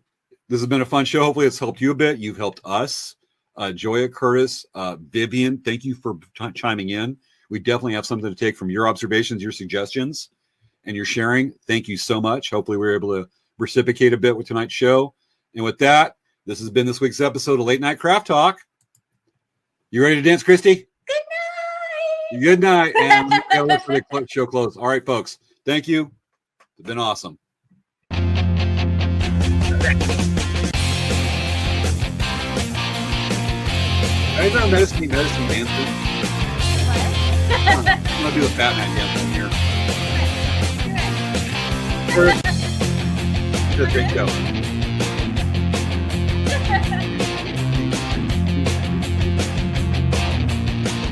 This has been a fun show. Hopefully, it's helped you a bit. You've helped us. Joya, Curtis, Vivian, thank you for chiming in. We definitely have something to take from your observations, your suggestions, and your sharing. Thank you so much. Hopefully, we were able to reciprocate a bit with tonight's show. And with that, this has been this week's episode of Late Night Craft Talk. You ready to dance, Christy? Good night. And we gotta look for the show close. All right, folks. Thank you. It's been awesome. I ever medicine dancing? I'm gonna do the Batman dance in here. Just drink go.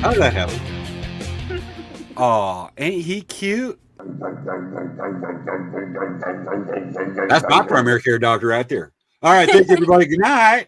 How did that happen? Oh, ain't he cute? That's my primary care doctor right there. All right, thanks everybody. Good night.